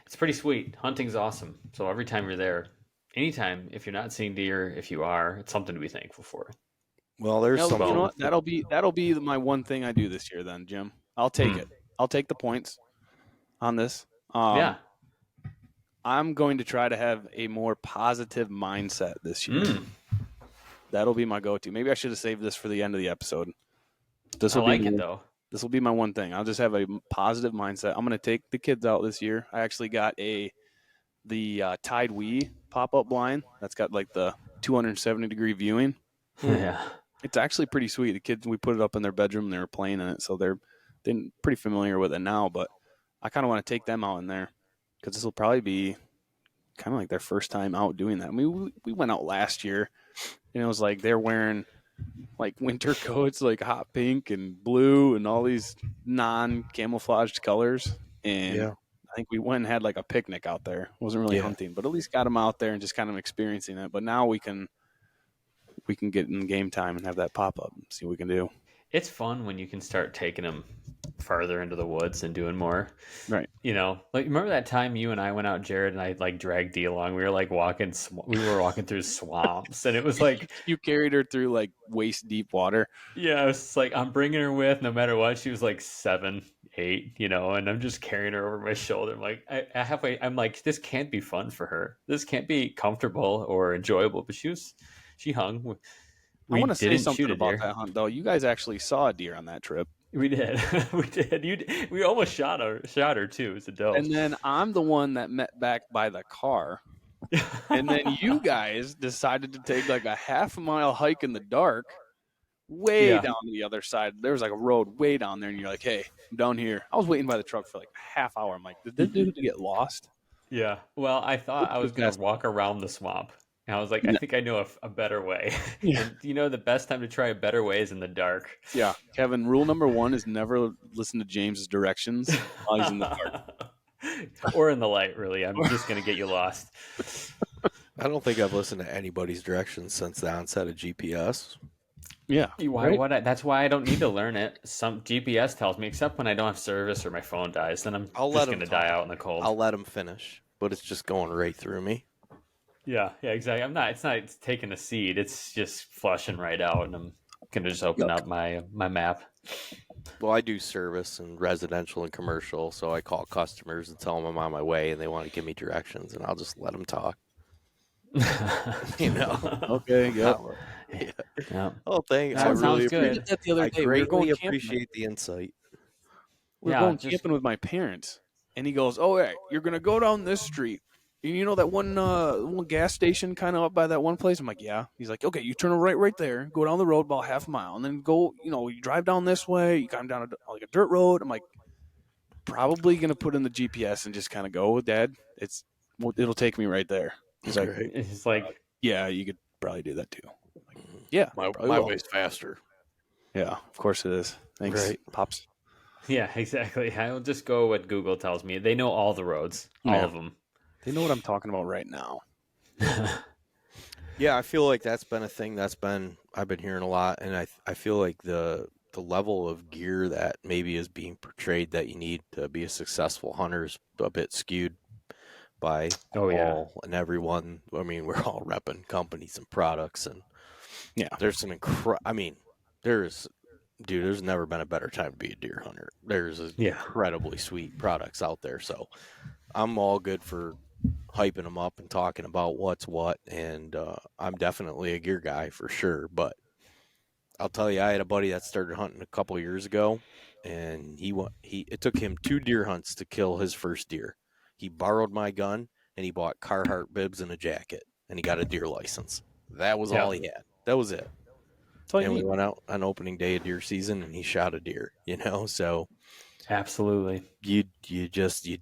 It's pretty sweet. Hunting's awesome. So every time you're there, anytime, if you're not seeing deer, if you are, it's something to be thankful for. Well, there's You something. know what? That'll be my one thing I do this year. Then, Jim, I'll take it. I'll take the points on this. Yeah. I'm going to try to have a more positive mindset this year. That'll be my go-to. Maybe I should have saved this for the end of the episode. I like it though. This will be my one thing. I'll just have a positive mindset. I'm going to take the kids out this year. I actually got the Tide Wii pop-up blind. That's got like the 270-degree viewing. Yeah. It's actually pretty sweet. The kids, we put it up in their bedroom and they were playing in it, so they're pretty familiar with it now. But I kind of want to take them out in there because this will probably be kind of like their first time out doing that. I mean, we went out last year, and it was like they're wearing like winter coats, like hot pink and blue, and all these non-camouflaged colors. And Yeah. I think we went and had like a picnic out there. It wasn't really hunting, but at least got them out there and just kind of experiencing it. But now we can get in game time and have that pop up and see what we can do. It's fun when you can start taking them farther into the woods and doing more. Right. Like remember that time you and I went out, Jared, and I like dragged Dee along. We were like walking through swamps, and it was like You carried her through like waist deep water. yeah, it was like I'm bringing her with no matter what. She was like 7, 8, and I'm just carrying her over my shoulder. I'm like I'm like this can't be fun for her. This can't be comfortable or enjoyable. But she hung. I want to say didn't something shoot a about deer. that hunt though. You guys actually saw a deer on that trip. We did. We did. We almost shot her too. It's a doe. And then I'm the one that met back by the car. And then you guys decided to take like a half-mile hike in the dark way Yeah. down to the other side. There was like a road way down there, and you're like, hey, I'm down here. I was waiting by the truck for like a half hour. I'm like, did this dude get lost? Yeah. Well, I thought I was going to walk around the swamp. And I was like, I think I know a better way. Yeah. And the best time to try a better way is in the dark. Yeah. Kevin, rule number 1 is never listen to James's directions while he's in the dark. Or in the light, really. I'm just going to get you lost. I don't think I've listened to anybody's directions since the onset of GPS. Yeah. Why right? would I? That's why I don't need to learn it. Some GPS tells me, except when I don't have service or my phone dies, then I'm I'll let just him gonna die talk. out in the cold. I'll let him finish, but it's just going right through me. Yeah, exactly. I'm not. It's not. It's taking a seed. It's just flushing right out, and I'm gonna just open Yuck. up my map. Well, I do service and residential and commercial, so I call customers and tell them I'm on my way and they want to give me directions, and I'll just let them talk. You know. Okay. Yep. Yeah. Yeah. Oh, thanks. No, I it really sounds We good. did that the other I day. We were going greatly camping. appreciate the insight. We were Yeah, going just camping with my parents, and he goes, "Oh, yeah, you're gonna go down this street. And you know that one gas station kind of up by that one place?" I'm like, "Yeah." He's like, "Okay, you turn right there, go down the road about half a mile, and then go. You drive down this way. You come down like a dirt road." I'm like, "Probably gonna put in the GPS and just kind of go, Dad. It'll take me right there." He's like, Right. it's like "Yeah, you could probably do that too." I'm like, yeah, probably My will. way's faster. Yeah, of course it is. Thanks, Right. pops. yeah, exactly. I'll just go what Google tells me. They know all the roads, all Yeah. of them. They know what I'm talking about right now. Yeah, I feel like that's been a thing I've been hearing a lot, and I feel like the level of gear that maybe is being portrayed that you need to be a successful hunter is a bit skewed by Oh yeah. all and everyone. I mean, we're all repping companies and products, and Yeah. there's some there's never been a better time to be a deer hunter. There's Yeah. incredibly sweet products out there, so I'm all good for hyping them up and talking about what's what, and I'm definitely a gear guy for sure. But I'll tell you, I had a buddy that started hunting a couple years ago, and it took him 2 deer hunts to kill his first deer. He borrowed my gun and he bought Carhartt bibs and a jacket, and he got a deer license. That was all Yeah. he had. That was it. That's all you And we need. went out on opening day of deer season, and he shot a deer. So Absolutely. you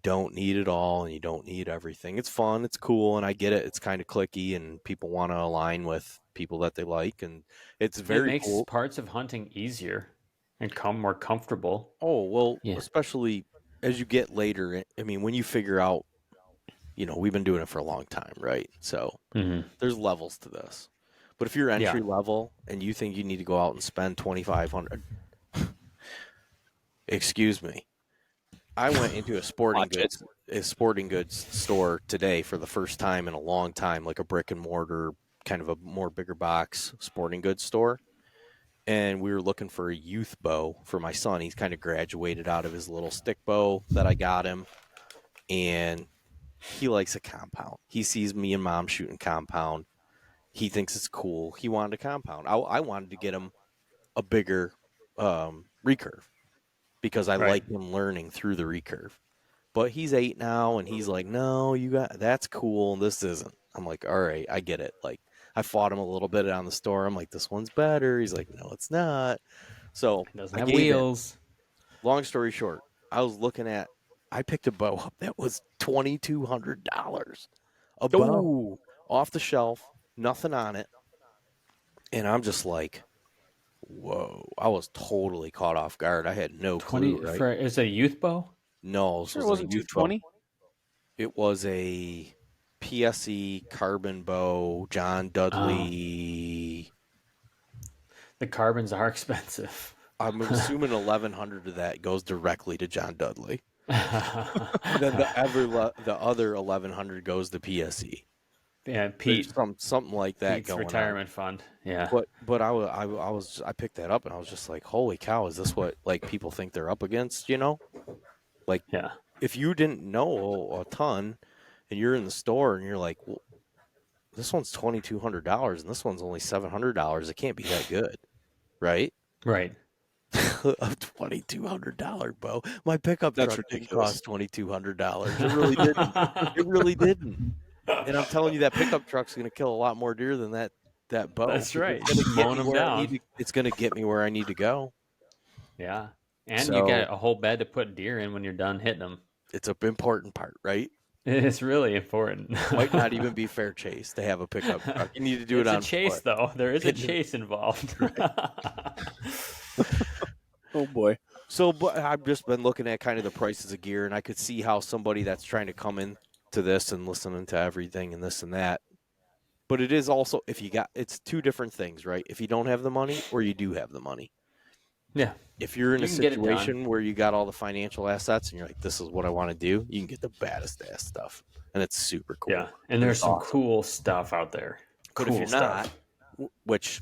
don't need it all, and you don't need everything. It's fun, it's cool, and I get it. It's kind of clicky, and people want to align with people that they like, and it's It very makes cool. parts of hunting easier and more comfortable. Oh well, Yeah. especially as you get later. I mean, when you figure out, we've been doing it for a long time, right? So Mm-hmm. there's levels to this. But if you're Yeah. entry level and you think you need to go out and spend 2,500, excuse me, I went into Watch it. a sporting goods store today for the first time in a long time, like a brick and mortar, kind of a more bigger box sporting goods store. And we were looking for a youth bow for my son. He's kind of graduated out of his little stick bow that I got him, and he likes a compound. He sees me and mom shooting compound. He thinks it's cool. He wanted a compound. I wanted to get him a bigger recurve because I Right. like him learning through the recurve. But he's 8 now, and he's like, "No, that's cool. This isn't." I'm like, "All right, I get it." Like, I fought him a little bit on the store. I'm like, "This one's better." He's like, "No, it's not." So It doesn't I have gave in. wheels. Long story short, I picked a bow up that was $2,200. A bow Oh, off the shelf, nothing on it, and I'm just like, "Whoa!" I was totally caught off guard. I had no clue. 20 Right? for is it a youth bow? No, this sure it wasn't a wasn't youth bow. 220. It was a PSE carbon bow, John Dudley. The carbons are expensive. I'm assuming 1,100 of that goes directly to John Dudley. And then the other 1,100 goes to PSE. Yeah, There's Pete. something like that Pete's going retirement fund. Yeah. on. But I picked that up and I was just like, holy cow, is this what like people think they're up against? Like Yeah. if you didn't know a ton and you're in the store and you're like, well, this one's $2,200 and this one's only $700. It can't be that good, right? Right. A $2,200 bow. My pickup That's truck didn't ridiculous. cost $2,200. It really didn't. It really didn't. And I'm telling you, that pickup truck's going to kill a lot more deer than that bow. That's right. It's going to get Mowing me them where I down. need to. It's going to get me where I need to go. Yeah. And you So get a whole bed to put deer in when you're done hitting them. it's an important part, right? It's really important. Might not even be fair chase to have a pickup truck. You need to do it on It's a chase, foot. though. There is a chase involved. Oh boy. So, but I've just been looking at kind of the prices of gear, and I could see how somebody that's trying to come in to this and listening to everything and this and that. But it is also, it's two different things, right? If you don't have the money or you do have the money. Yeah. If you're in You a can get it done. situation where you got all the financial assets and you're like, this is what I want to do, you can get the baddest ass stuff. And it's super cool. Yeah. And there's some awesome. cool stuff out there. But Cool if you're stuff. not, which,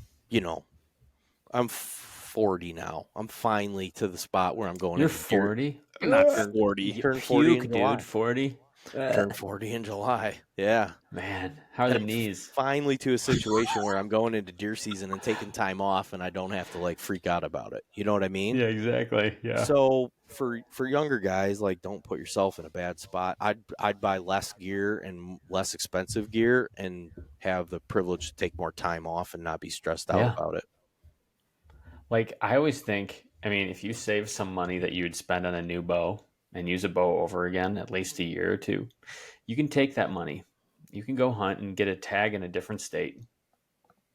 I'm 40 now. I'm finally to the spot where I'm going. You're 40? You're not 40. Turn 40 Puke, in July. dude. 40? Turn 40 in July. Yeah. Man, how are the And I'm knees? finally to a situation where I'm going into deer season and taking time off, and I don't have to like freak out about it. You know what I mean? Yeah, exactly. Yeah. So for younger guys, like, don't put yourself in a bad spot. I'd buy less gear and less expensive gear and have the privilege to take more time off and not be stressed out Yeah. about it. Like, I always think, I mean, if you save some money that you would spend on a new bow and use a bow over again, at least a year or two, you can take that money. You can go hunt and get a tag in a different state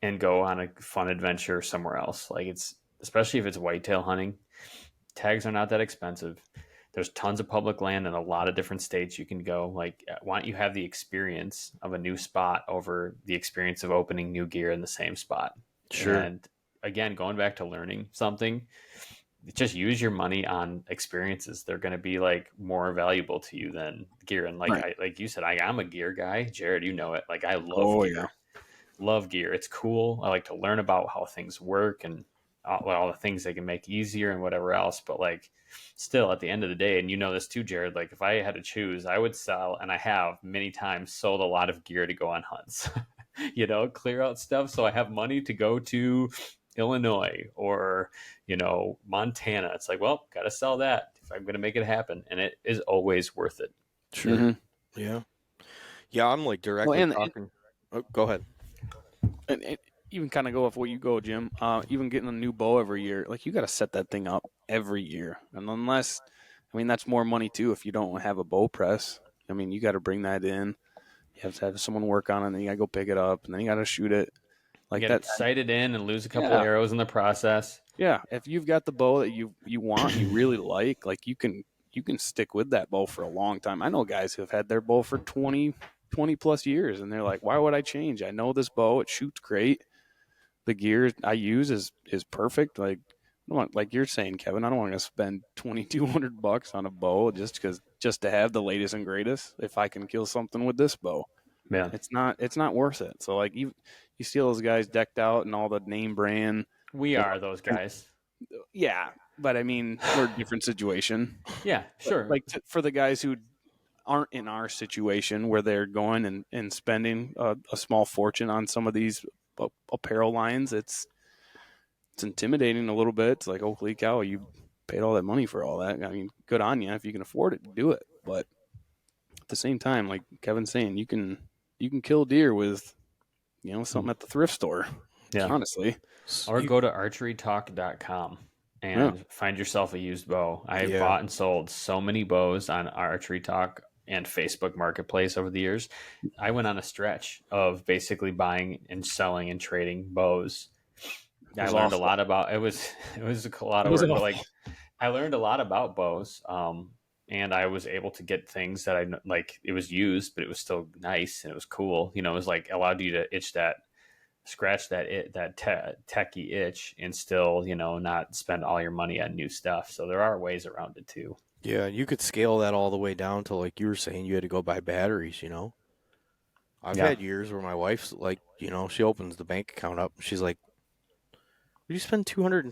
and go on a fun adventure somewhere else. Like, it's, especially if it's whitetail hunting, tags are not that expensive. There's tons of public land in a lot of different states you can go. Like, why don't you have the experience of a new spot over the experience of opening new gear in the same spot? Sure. And again, going back to learning something, just use your money on experiences. They're going to be like more valuable to you than gear. And like, Right. like you said, I'm a gear guy. Jared, you know it. Like, I love gear. Love gear. It's cool. I like to learn about how things work and all the things they can make easier and whatever else. But like, still at the end of the day, and you know this too, Jared, like if I had to choose, I would sell, and I have many times sold a lot of gear to go on hunts, clear out stuff. So I have money to go to Illinois or, Montana. It's like, well, got to sell that if I'm going to make it happen. And it is always worth it. Sure. Mm-hmm. Yeah. Yeah. I'm like directly talking. Go ahead. And even kind of go off what you go, Jim. Even getting a new bow every year, like you got to set that thing up every year. And unless, that's more money too. If you don't have a bow press, you got to bring that in. You have to have someone work on it, and then you got to go pick it up, and then you got to shoot it. Like you that, sight it in and lose a couple arrows in the process. Yeah, if you've got the bow that you want, you really like you can stick with that bow for a long time. I know guys who have had their bow for 20 plus years, and they're like, why would I change? I know this bow, it shoots great. The gear I use is perfect. Like you're saying, Kevin, I don't want to spend $2,200 on a bow just to have the latest and greatest. If I can kill something with this bow, yeah, it's not worth it. So like you see all those guys decked out and all the name brand. We are those guys. Yeah, but we're a different situation. Yeah, sure. Like for the guys who aren't in our situation where they're going and spending a small fortune on some of these apparel lines, it's intimidating a little bit. It's like, holy cow, you paid all that money for all that. Good on you if you can afford it, do it. But at the same time, like Kevin's saying, you can kill deer with something at the thrift store. Yeah, honestly. Or go to archerytalk.com and find yourself a used bow. I have bought and sold so many bows on Archery Talk and Facebook Marketplace over the years. I went on a stretch of basically buying and selling and trading bows. I learned a lot about it. Was a lot of work, but like I learned a lot about bows. And I was able to get things that I like. It was used, but it was still nice and it was cool. It was like allowed you to scratch that techie itch and still, not spend all your money on new stuff. So there are ways around it too. Yeah, you could scale that all the way down to, like you were saying, you had to go buy batteries, I've had years where my wife's like, she opens the bank account up. She's like, what do you spend $220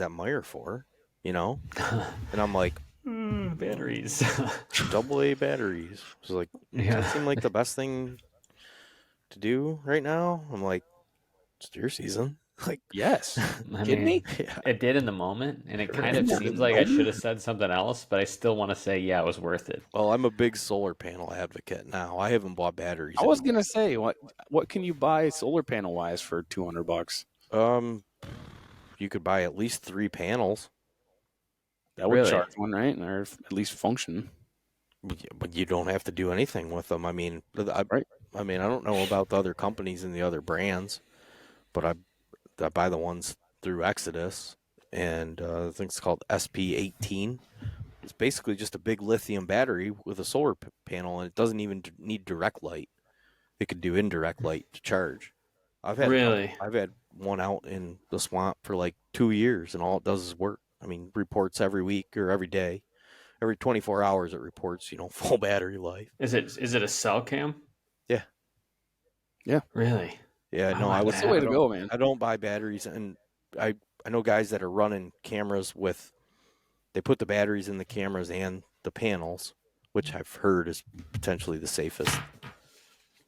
at Meijer for? And I'm like, batteries. AA batteries. She's like, does that seem like the best thing to do right now? I'm like, it's deer season. Like, yes. Kidding me? Yeah. It did in the moment, and it kind of seems like I should have said something else, but I still want to say, yeah, it was worth it. Well, I'm a big solar panel advocate now. I haven't bought batteries. I was gonna say, what can you buy solar panel wise for $200? You could buy at least 3 panels. That would charge one, right? Or at least function. But you don't have to do anything with them. I don't know about the other companies and the other brands, but I buy the ones through Exodus, and I think it's called SP18. It's basically just a big lithium battery with a solar panel, and it doesn't even need direct light. it could do indirect light to charge. Really? I've had one out in the swamp for like 2 years, and all it does is work. I mean, reports every week or every day, every 24 hours it reports, full battery life. Is it a cell cam? Yeah. Yeah. Really? Yeah, I no, might I have would. That's to the way I to don't. go, man. I don't buy batteries, and I know guys that are running cameras with. They put the batteries in the cameras and the panels, which I've heard is potentially the safest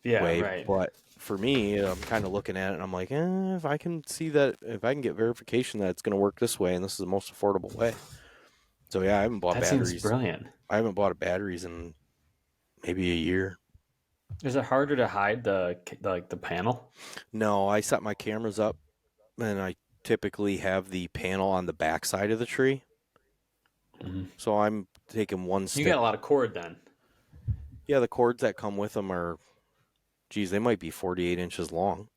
Yeah, way. right. But for me, I'm kind of looking at it, and I'm like, if I can see that, if I can get verification that it's going to work this way, and this is the most affordable way. So yeah, I haven't bought That seems batteries. brilliant. I haven't bought batteries in maybe a year. Is it harder to hide the panel? No, I set my cameras up, and I typically have the panel on the back side of the tree. Mm-hmm. So I'm taking one You stick. got a lot of cord then. Yeah, the cords that come with them are, geez, they might be 48 inches long.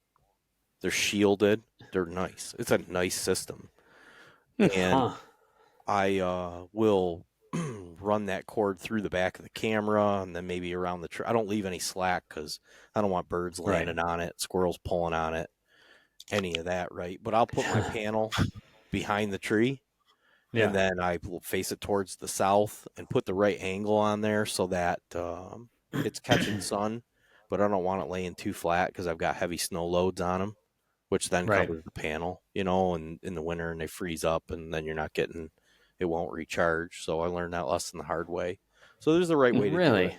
They're shielded. They're nice. It's a nice system. And I will run that cord through the back of the camera and then maybe around the tree. I don't leave any slack because I don't want birds landing on it, squirrels pulling on it, any of that, right? But I'll put my panel behind the tree. Yeah. And then I will face it towards the south and put the right angle on there so that it's catching sun, but I don't want it laying too flat because I've got heavy snow loads on them, which then Right. covers the panel, and in the winter and they freeze up and then it won't recharge. So I learned that lesson the hard way. So there's the right way to do it.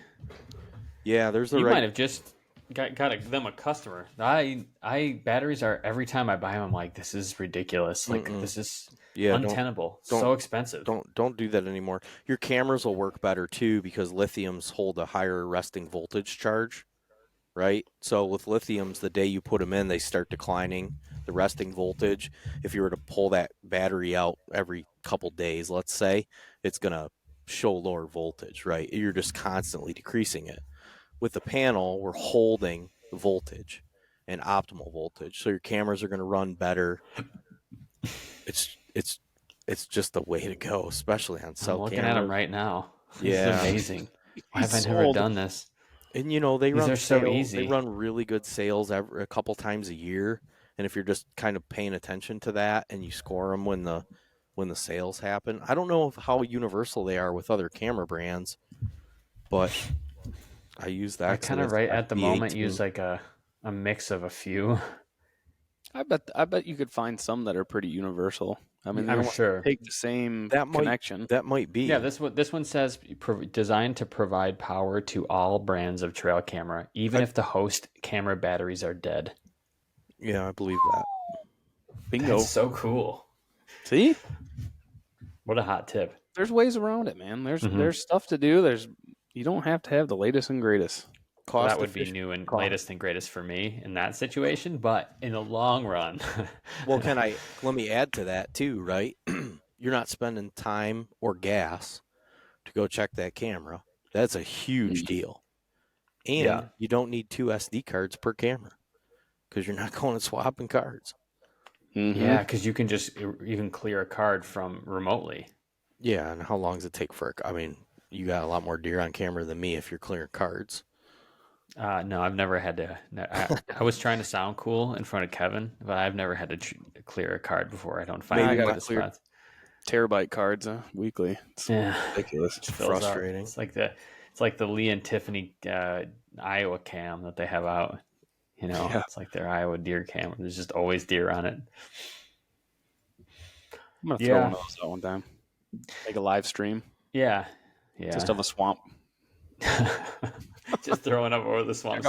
Yeah, there's the You right. might have just got them a customer. I batteries are every time I buy them, I'm like, this is ridiculous. Like this is untenable. So expensive. Don't do that anymore. Your cameras will work better too because lithiums hold a higher resting voltage charge, right? So with lithiums, the day you put them in, they start declining the resting voltage. If you were to pull that battery out every couple days, let's say, it's going to show lower voltage, right? You're just constantly decreasing it. With the panel, we're holding the voltage and optimal voltage. So your cameras are going to run better. It's just the way to go, especially on cell cameras. I'm looking at them right now. Yeah. This is amazing. Why have I never done this? And they run so easy. They run really good sales a couple times a year. And if you're just kind of paying attention to that and you score them when the sales happen, I don't know how universal they are with other camera brands, but I use that. I kind of at the moment use like a mix of a few. I bet you could find some that are pretty universal. I mean, I'm sure take the same connection. That might be. Yeah, this one says designed to provide power to all brands of trail camera, even if the host camera batteries are dead. Yeah, I believe that. Bingo! That's so cool. See, what a hot tip. There's ways around it, man. There's stuff to do. You don't have to have the latest and greatest. That would be new and latest and greatest for me in that situation, but in the long run. Well, let me add to that too, right? You're not spending time or gas to go check that camera. That's a huge deal. And you don't need 2 SD cards per camera because you're not going and swapping cards. Mm-hmm. Yeah, because you can clear a card from remotely. Yeah, and how long does it take you got a lot more deer on camera than me if you're clearing cards. No, I've never had to. I was trying to sound cool in front of Kevin, but I've never had to clear a card before. I don't find I got the clear spots. Terabyte cards weekly. It's ridiculous. It's frustrating. It's like the Lee and Tiffany Iowa cam that they have out. It's like their Iowa deer cam. There's just always deer on it. I'm gonna throw one of those out one time. Make a live stream. Yeah. Just of a swamp. Just throwing up over the swamp.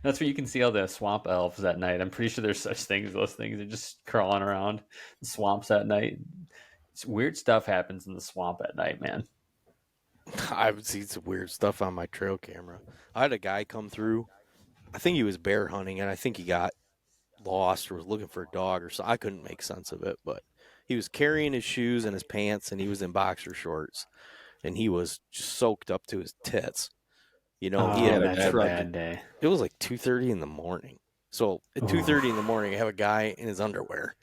That's where you can see all the swamp elves at night. I'm pretty sure there's such things. Those things are just crawling around the swamps at night. Weird stuff happens in the swamp at night, man. I've seen some weird stuff on my trail camera. I had a guy come through. I think he was bear hunting, and I think he got lost or was looking for a dog or so. I couldn't make sense of it, but he was carrying his shoes and his pants, and he was in boxer shorts, and he was just soaked up to his tits. He had a bad day. It was like 2:30 in the morning. So at 2:30 in the morning, I have a guy in his underwear.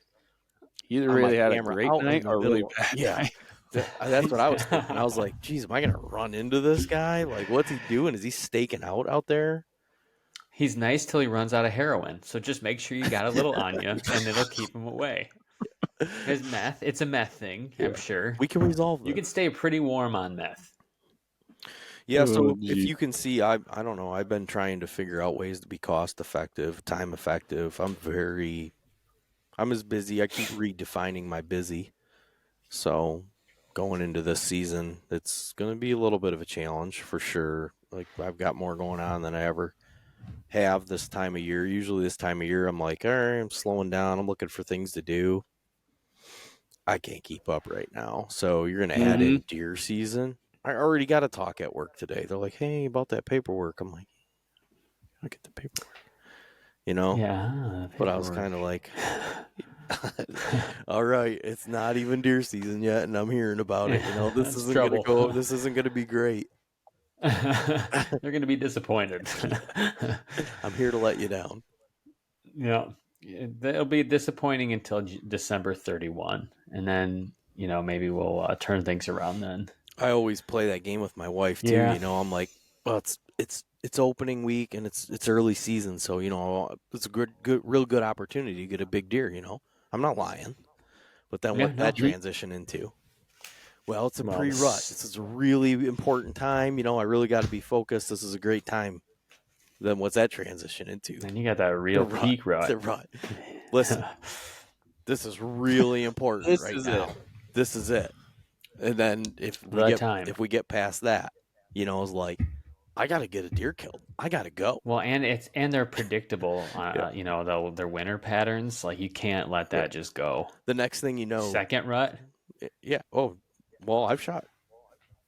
He either really had a great night or really bad. Yeah, that's what I was thinking. I was like, "Geez, am I gonna run into this guy? Like, what's he doing? Is he staking out there?" He's nice till he runs out of heroin. So just make sure you got a little on you, and it'll keep him away. His meth, it's a meth thing, I'm sure. We can resolve You this. can stay pretty warm on meth. Yeah, Oh, so if gee. you can see, I don't know. I've been trying to figure out ways to be cost effective, time effective. I'm as busy. I keep redefining my busy. So going into this season, it's going to be a little bit of a challenge for sure. Like I've got more going on than I ever have this time of year. Usually this time of year, I'm like, all right, I'm slowing down. I'm looking for things to do. I can't keep up right now. So you're going to add in deer season. I already got a talk at work today. They're like, hey, about that paperwork. I'm like, I'll get the paperwork, you know? Yeah. But I was kind of like, all right, it's not even deer season yet, and I'm hearing about it. You know, this That's isn't going to trouble. go, this isn't going to be great. They're going to be disappointed. I'm here to let you down. Yeah. It'll be disappointing until December 31. And then, maybe we'll turn things around then. I always play that game with my wife too. Yeah. You know, I'm like, well, it's opening week and it's early season, so you know it's a real good opportunity to get a big deer. You know, I'm not lying. But then Yeah, what no. that transition into? Well, it's a Well, pre-rut. This is a really important time. You know, I really got to be focused. This is a great time. Then what's that transition into? And you got that real peak rut. The rut. Listen, this is really important This right is now. it. This is it. And then if we get past that, you know, it's like I got to get a deer killed. I got to go. Well, and they're predictable. Their winter patterns. Like you can't let that just go. The next thing you know, Second rut. yeah. Oh, well, I've shot.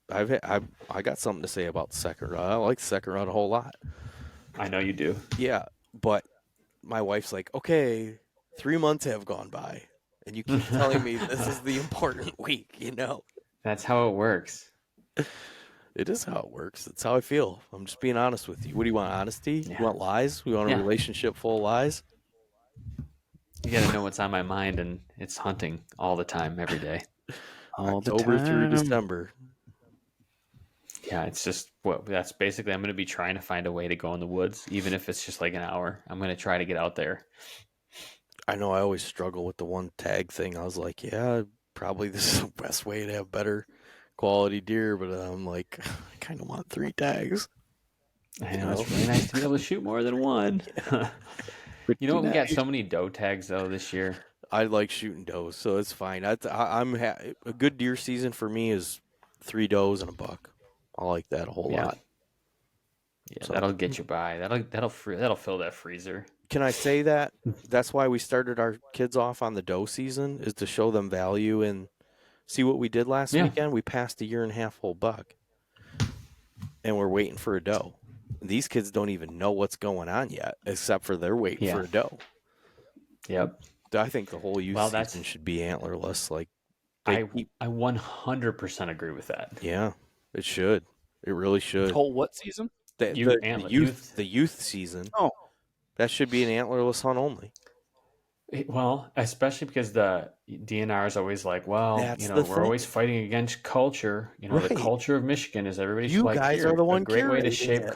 I got something to say about the second rut. I like the second rut a whole lot. I know you do. Yeah, but my wife's like, okay, 3 months have gone by, and you keep telling me this is the important week. You know, That's how it works. it is how it works. It's how I feel. I'm just being honest with you. What do you want? Honesty? Yeah. You want lies? We want a relationship full of lies? You got to know what's on my mind, and it's hunting all the time, every day. October through December. Yeah, it's just that's basically. I'm going to be trying to find a way to go in the woods, even if it's just like an hour. I'm going to try to get out there. I know I always struggle with the one tag thing. I was like, yeah, probably this is the best way to have better quality deer, but I'm like, I kind of want 3 tags. I know it's really nice to be able to shoot more than one. You know what? We got so many doe tags though this year. I like shooting does, so it's fine. A good deer season for me is 3 does and a buck. I like that a whole lot. Yeah, so that'll get you by. That'll fill that freezer. Can I say that? That's why we started our kids off on the doe season, is to show them value. And see what we did last weekend? We passed a 1.5-year-old buck, and we're waiting for a doe. These kids don't even know what's going on yet, except for they're waiting for a doe. Yep. I think the whole youth season should be antlerless. Like I 100% agree with that. Yeah, it should. It really should. Whole what season? The youth season. Oh, that should be an antlerless hunt only. Well, especially because the DNR is always like, well, we're always fighting against culture. You know, the culture of Michigan is everybody. You like, guys are the one. A great way to shape. It.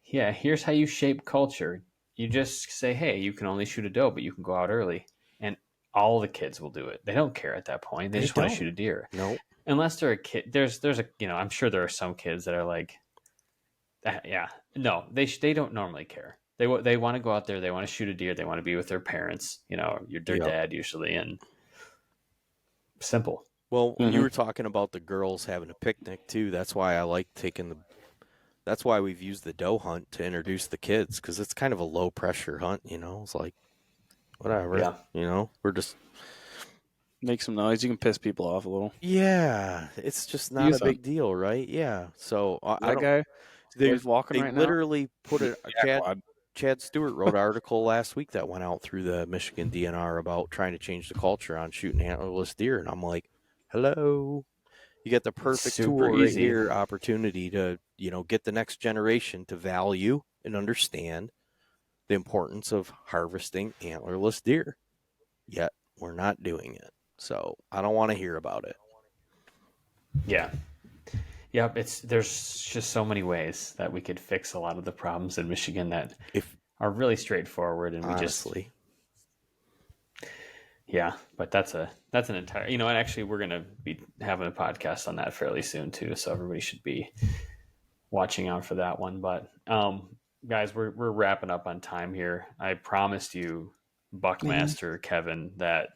Yeah, here's how you shape culture. You just say, hey, you can only shoot a doe, but you can go out early, and all the kids will do it. They don't care at that point. They just want to shoot a deer. No, unless they're a kid. There's a I'm sure there are some kids that are like, no, they don't normally care. They want to go out there. They want to shoot a deer. They want to be with their parents. You know, their dad usually, and simple. Well, you were talking about the girls having a picnic too. That's why I like that's why we've used the doe hunt to introduce the kids, because it's kind of a low pressure hunt. You know, it's like whatever. Yeah. You know, we're just make some noise. You can piss people off a little. Yeah, it's just not a big deal, right? Yeah. So that guy, he's walking right now. They literally put Chad Stewart wrote an article last week that went out through the Michigan DNR about trying to change the culture on shooting antlerless deer, and I'm like, hello, you get the perfect tool right here, opportunity to get the next generation to value and understand the importance of harvesting antlerless deer. Yet we're not doing it, so I don't want to hear about it. Yeah. Yep, there's just so many ways that we could fix a lot of the problems in Michigan that If are really straightforward, and honestly, but that's an entire, and actually we're gonna be having a podcast on that fairly soon too, so everybody should be watching out for that one. But guys, we're wrapping up on time here. I promised you, Buckmaster Kevin, that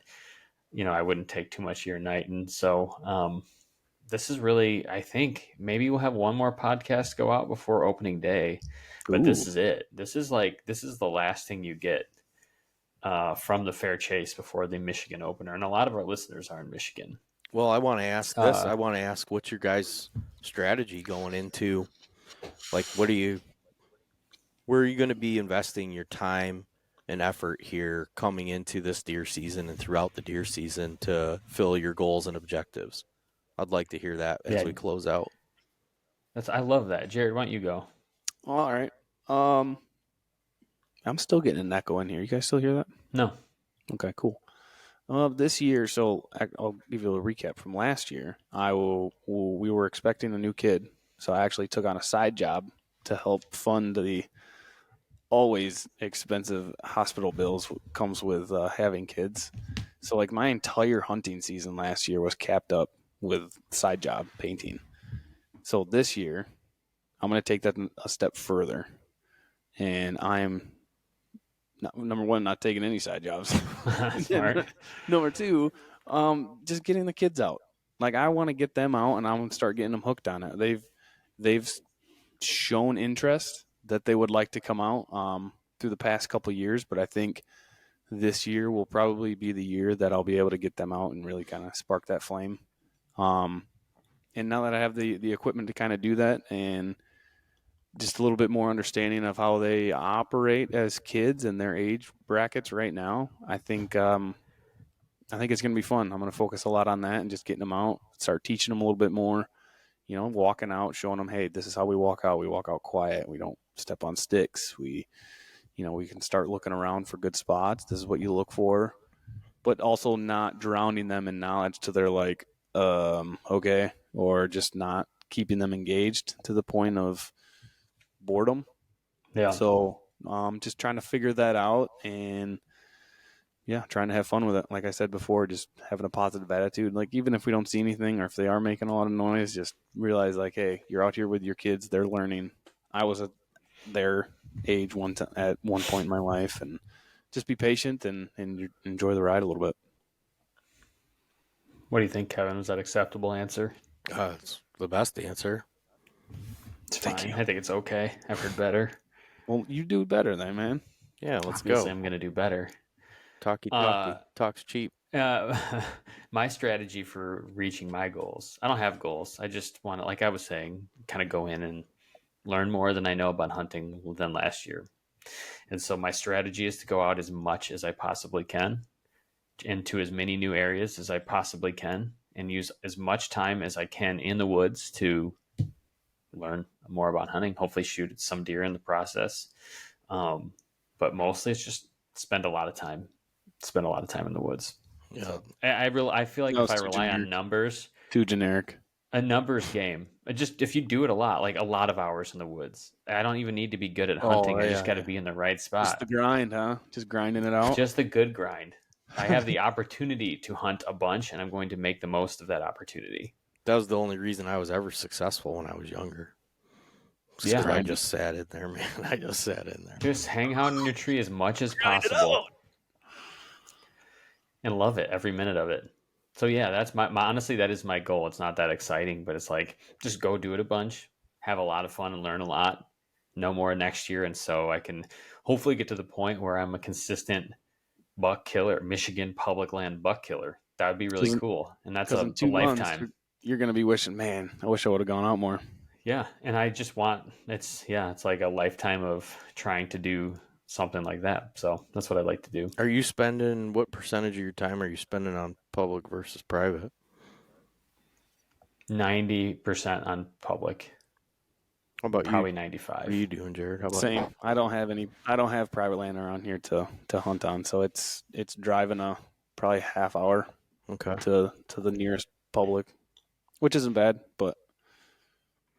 I wouldn't take too much of your night, and so this is really, I think maybe we'll have one more podcast go out before opening day, but this Ooh. is it. This is the last thing you get from the Fair Chase before the Michigan opener, and a lot of our listeners are in Michigan. well, I want to ask this. I want to ask, what's your guys' strategy going into? Like, where are you going to be investing your time and effort here coming into this deer season and throughout the deer season to fill your goals and objectives? I'd like to hear that as we close out. I love that. Jared, why don't you go? All right. I'm still getting an echo in here. You guys still hear that? No. Okay, cool. This year, so I'll give you a recap from last year. We were expecting a new kid, so I actually took on a side job to help fund the always expensive hospital bills comes with having kids. So like my entire hunting season last year was capped up with side job painting. So this year, I'm going to take that a step further, and I'm number one, not taking any side jobs. Smart. Number two, just getting the kids out. Like I want to get them out, and I'm going to start getting them hooked on it. They've shown interest that they would like to come out through the past couple of years, but I think this year will probably be the year that I'll be able to get them out and really kind of spark that flame. And now that I have the equipment to kind of do that, and just a little bit more understanding of how they operate as kids and their age brackets right now, I think it's going to be fun. I'm going to focus a lot on that and just getting them out, start teaching them a little bit more, walking out, showing them, hey, this is how we walk out. We walk out quiet. We don't step on sticks. We can start looking around for good spots. This is what you look for, but also not drowning them in knowledge to their like, okay, or just not keeping them engaged to the point of boredom. Yeah. So just trying to figure that out and trying to have fun with it. Like I said before, just having a positive attitude. Like even if we don't see anything or if they are making a lot of noise, just realize like, hey, you're out here with your kids. They're learning. I was at their age at one point in my life, and just be patient and enjoy the ride a little bit. What do you think, Kevin? Was that acceptable answer? It's the best answer. It's Thank fine. you. I think it's okay. I've heard better. Well, you do better then, man. Yeah, let's Obviously, go. I'm going to do better. Talky. Talk's cheap. My strategy for reaching my goals, I don't have goals. I just want to, like I was saying, kind of go in and learn more than I know about hunting than last year. And so my strategy is to go out as much as I possibly can into as many new areas as I possibly can and use as much time as I can in the woods to learn more about hunting, hopefully shoot some deer in the process. But mostly it's just spend a lot of time in the woods. Yeah. So I feel like if I rely on numbers, Too generic. a numbers game, just if you do it a lot, like a lot of hours in the woods, I don't even need to be good at hunting. I just got to be in the right spot. Just the grind, huh? Just grinding it out. Just the good grind. I have the opportunity to hunt a bunch, and I'm going to make the most of that opportunity. That was the only reason I was ever successful when I was younger. Yeah. I just sat in there, man. I just sat in there. Just hang out in your tree as much as possible. And love it, every minute of it. So yeah, that's my honestly, that is my goal. It's not that exciting, but it's like, just go do it a bunch, have a lot of fun and learn a lot, no more next year. And so I can hopefully get to the point where I'm a consistent buck killer, Michigan public land buck killer. That would be really cool. And that's a lifetime. Months, you're going to be wishing, man, I wish I would have gone out more. Yeah. And I just want, it's like a lifetime of trying to do something like that. So that's what I'd like to do. Are you spending, what percentage of your time are you spending on public versus private? 90% on public. How about Probably you? 95. What are you doing, Jared? How about Same. you? I don't have private land around here to hunt on. So it's driving probably half hour Okay. to the nearest public, which isn't bad, but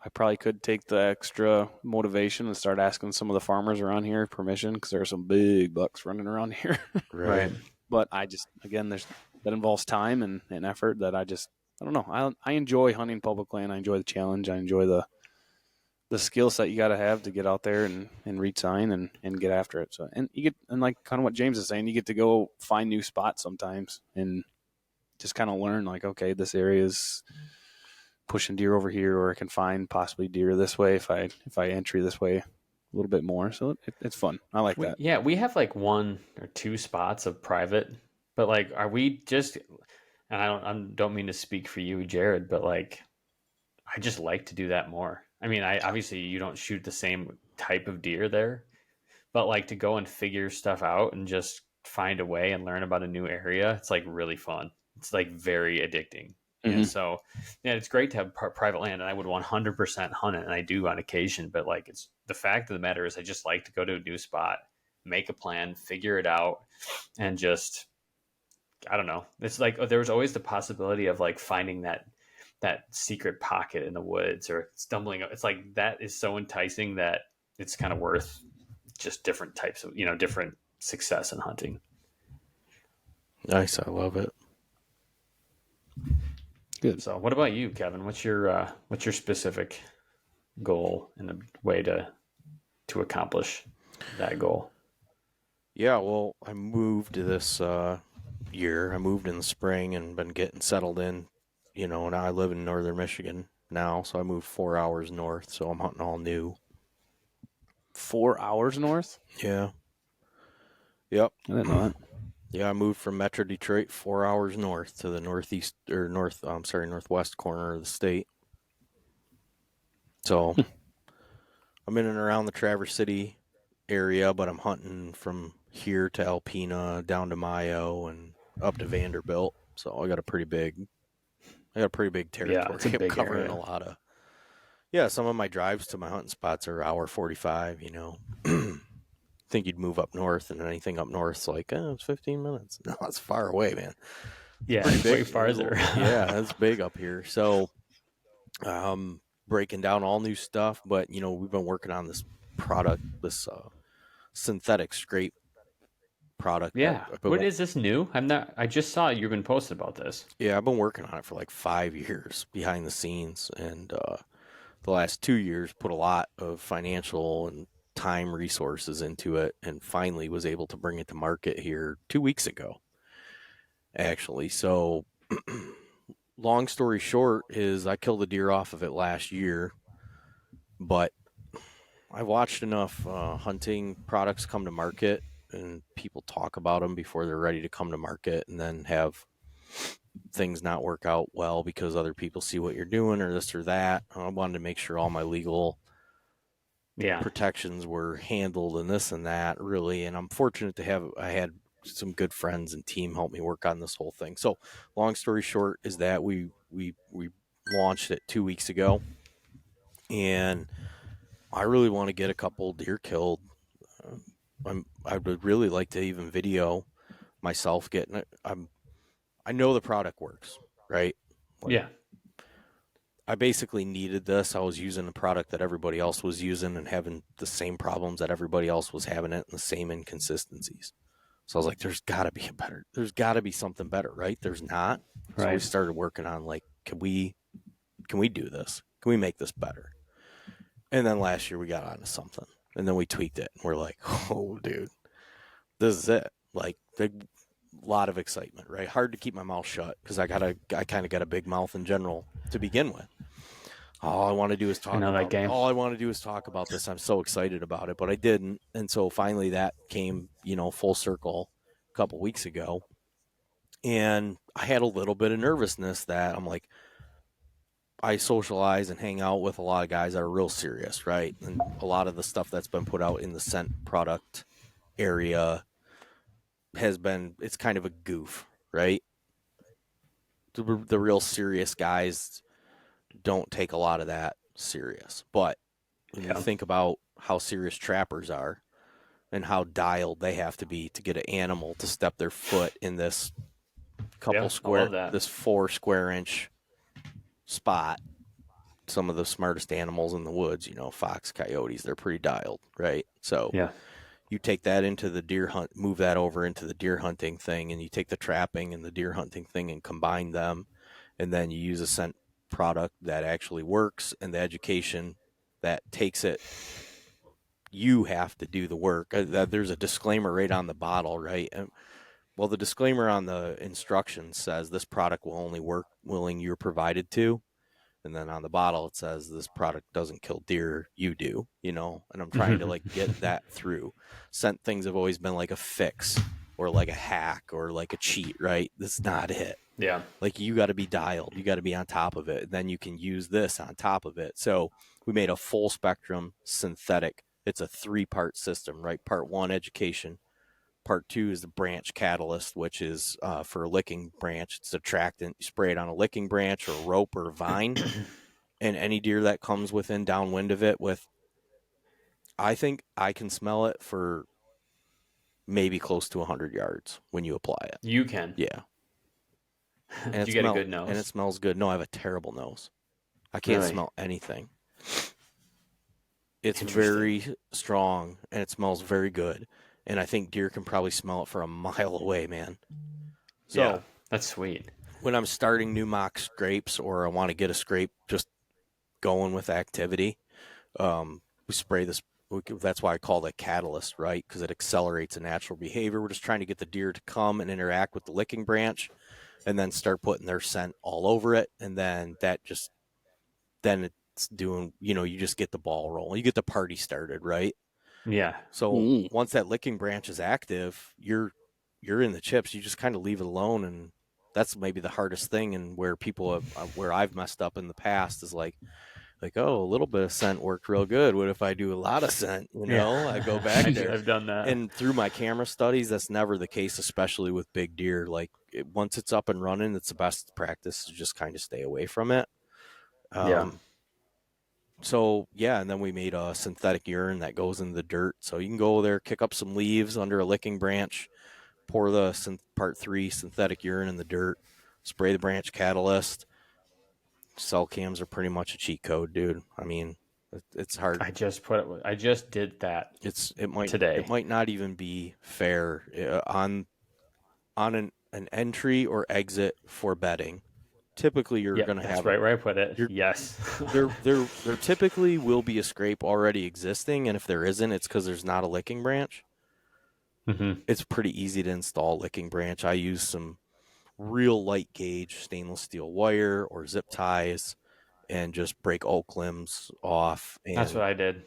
I probably could take the extra motivation and start asking some of the farmers around here permission because there are some big bucks running around here. Right. But I just, again, that involves time and effort that I don't know. I enjoy hunting public land. I enjoy the challenge. I enjoy the skill set you got to have to get out there and read sign and get after it. So, and you get, and like kind of what James is saying, you get to go find new spots sometimes and just kind of learn like, okay, this area is pushing deer over here, or I can find possibly deer this way if I entry this way a little bit more. So it's fun. I like that. Yeah, we have like 1 or 2 spots of private, but like, are we just? And I don't mean to speak for you, Jared, but like, I just like to do that more. I mean, I obviously you don't shoot the same type of deer there, but like to go and figure stuff out and just find a way and learn about a new area, it's like really fun. It's like very addicting. Mm-hmm. And so, yeah, it's great to have private land, and I would 100% hunt it, and I do on occasion. But like, it's the fact of the matter is, I just like to go to a new spot, make a plan, figure it out, and just, I don't know. It's like there was always the possibility of like finding that secret pocket in the woods or stumbling. It's like that is so enticing that it's kind of worth just different types of, different success in hunting. Nice. I love it. Good. So what about you, Kevin? What's your specific goal and a way to accomplish that goal? Yeah, well, I moved this year. I moved in the spring and been getting settled in. Now I live in northern Michigan now, so I moved 4 hours north, so I'm hunting all new. 4 hours north? Yeah. Yep. I didn't know that. Yeah, I moved from Metro Detroit 4 hours north to the northwest corner of the state. So I'm in and around the Traverse City area, but I'm hunting from here to Alpena, down to Mayo, and up to Vanderbilt. So I got a pretty big territory. Yeah, it's a big I'm covering area. a lot of. Yeah, some of my drives to my hunting spots are hour 45. Think you'd move up north, and anything up north's like, it's 15 minutes. No, it's far away, man. Yeah, Pretty it's big. way farther. Yeah, that's big up here. So, breaking down all new stuff, but we've been working on this product, this synthetic scrape product. Yeah. What is this new? I just saw you've been posted about this. Yeah, I've been working on it for like 5 years behind the scenes, and the last 2 years put a lot of financial and time resources into it, and finally was able to bring it to market here 2 weeks ago, actually. So long story short is I killed a deer off of it last year, but I watched enough hunting products come to market and people talk about them before they're ready to come to market, and then have things not work out well because other people see what you're doing or this or that. I wanted to make sure all my legal protections were handled and this and that, really. And I'm fortunate to I had some good friends and team help me work on this whole thing. So long story short is that we launched it 2 weeks ago, and I really want to get a couple deer killed. I would really like to even video myself getting it. I know the product works, right? Yeah. I basically needed this. I was using the product that everybody else was using and having the same problems that everybody else was having it, and the same inconsistencies. So I was like, there's got to be something better, right? There's not. Right. So we started working on like, can we do this? Can we make this better? And then last year we got onto something, and then we tweaked it, and we're like, oh, dude, this is it. Like, big lot of excitement, right? Hard to keep my mouth shut because I kind of got a big mouth in general to begin with. All I want to do is talk about this. I'm so excited about it, but I didn't. And so finally that came, full circle a couple weeks ago. And I had a little bit of nervousness that I'm like, I socialize and hang out with a lot of guys that are real serious, right? And a lot of the stuff that's been put out in the scent product area it's kind of a goof, right? The real serious guys don't take a lot of that serious. But when you think about how serious trappers are and how dialed they have to be to get an animal to step their foot in this this 4 square inch spot, some of the smartest animals in the woods, you know, fox, coyotes, they're pretty dialed, right? So Yeah. you take that into the deer hunt, move that over into the deer hunting thing, and you take the trapping and the deer hunting thing and combine them, and then you use a scent product that actually works and the education that takes it. You have to do the work. There's a disclaimer right on the bottle, right? Well, the disclaimer on the instructions says this product will only work willing you're provided to. And then on the bottle, it says this product doesn't kill deer, you do, you know? And I'm trying to like get that through. Scent things have always been like a fix or like a hack or like a cheat, right? That's not it. Yeah. Like you got to be dialed. You got to be on top of it. And then you can use this on top of it. So we made a full spectrum synthetic. It's a 3-part system, right? Part 1, education. Part 2 is the branch catalyst, which is for a licking branch. It's attractant. You spray it on a licking branch or a rope or a vine. And any deer that comes within downwind of it I think I can smell it for maybe close to 100 yards when you apply it. You can. Yeah. Did you get a good nose? And it smells good. No, I have a terrible nose. I can't Really? smell anything. It's very strong and it smells very good. And I think deer can probably smell it for a mile away, man. So yeah, that's sweet. when I'm starting new mock scrapes or I want to get a scrape just going with activity, we spray this. That's why I call it catalyst, right? Because it accelerates a natural behavior. We're just trying to get the deer to come and interact with the licking branch and then start putting their scent all over it. And then then it's doing, you know, you just get the ball rolling. You get the party started, right? Yeah. So once that licking branch is active, you're in the chips. You just kind of leave it alone. And that's maybe the hardest thing. And where where I've messed up in the past is like, oh, a little bit of scent worked real good. What if I do a lot of scent? You know, I go back there. I've done that. And through my camera studies, that's never the case, especially with big deer. Like once it's up and running, it's the best practice to just kind of stay away from it. Yeah. So yeah, and then we made a synthetic urine that goes in the dirt. So you can go there, kick up some leaves under a licking branch, pour the part 3 synthetic urine in the dirt, spray the branch catalyst. Cell cams are pretty much a cheat code, dude. I mean, it's hard. I just did that. Today. It might not even be fair on an entry or exit for bedding. Typically, you're going to have right where I put it. Yes. there typically will be a scrape already existing, and if there isn't, it's because there's not a licking branch. Mm-hmm. It's pretty easy to install licking branch. I use some real light gauge stainless steel wire or zip ties and just break oak limbs off. And that's what I did.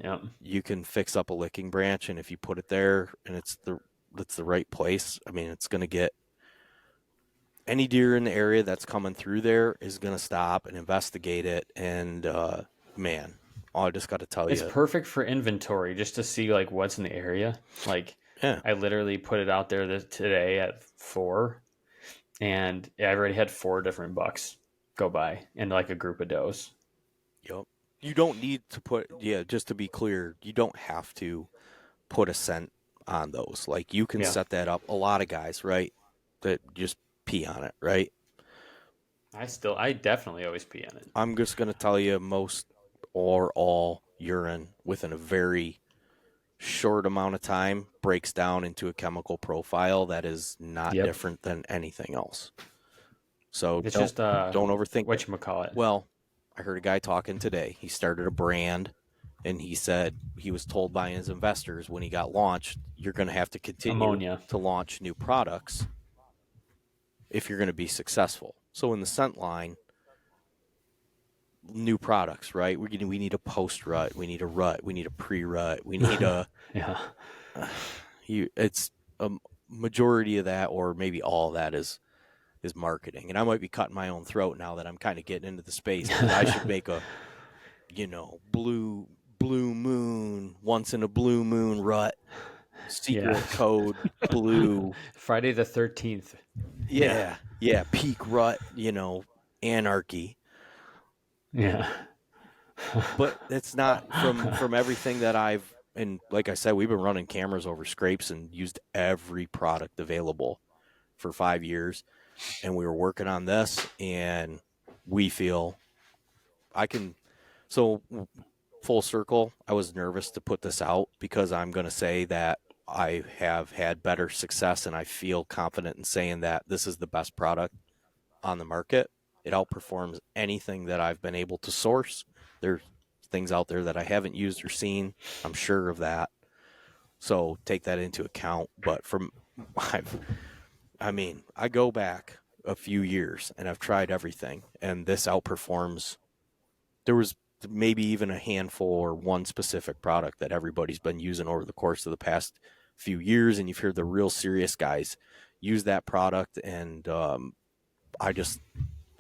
Yeah. You can fix up a licking branch, and if you put it there and it's the right place, I mean, it's going to get any deer in the area that's coming through there is going to stop and investigate it. And man, I just got to tell you, it's perfect for inventory just to see like what's in the area. Like I literally put it out there today at 4. And I already had 4 different bucks go by and like a group of does. Yep. You don't need to just to be clear, you don't have to put a scent on those. Like you can set that up. A lot of guys, right, that just pee on it, right? I definitely always pee on it. I'm just going to tell you most or all urine within a very short amount of time breaks down into a chemical profile that is not different than anything else. So it's don't overthink whatchamacallit. Well, I heard a guy talking today. He started a brand, and he said he was told by his investors when he got launched, you're going to have to continue to launch new products if you're going to be successful. So in the scent line, new products, right? We need a post rut, we need a rut, we need a pre rut, we need a it's a majority of that, or maybe all of that is marketing. And I might be cutting my own throat now that I'm kind of getting into the space. But I should make a blue moon, once in a blue moon rut, secret code blue, Friday the 13th. Yeah, peak rut, anarchy. Yeah. But it's not from everything that and like I said, we've been running cameras over scrapes and used every product available for 5 years. And we were working on this, and we feel So full circle, I was nervous to put this out because I'm going to say that I have had better success and I feel confident in saying that this is the best product on the market. It outperforms anything that I've been able to source. There's things out there that I haven't used or seen. I'm sure of that. So take that into account. But I go back a few years and I've tried everything, and this outperforms. There was maybe even a handful or one specific product that everybody's been using over the course of the past few years, and you've heard the real serious guys use that product, and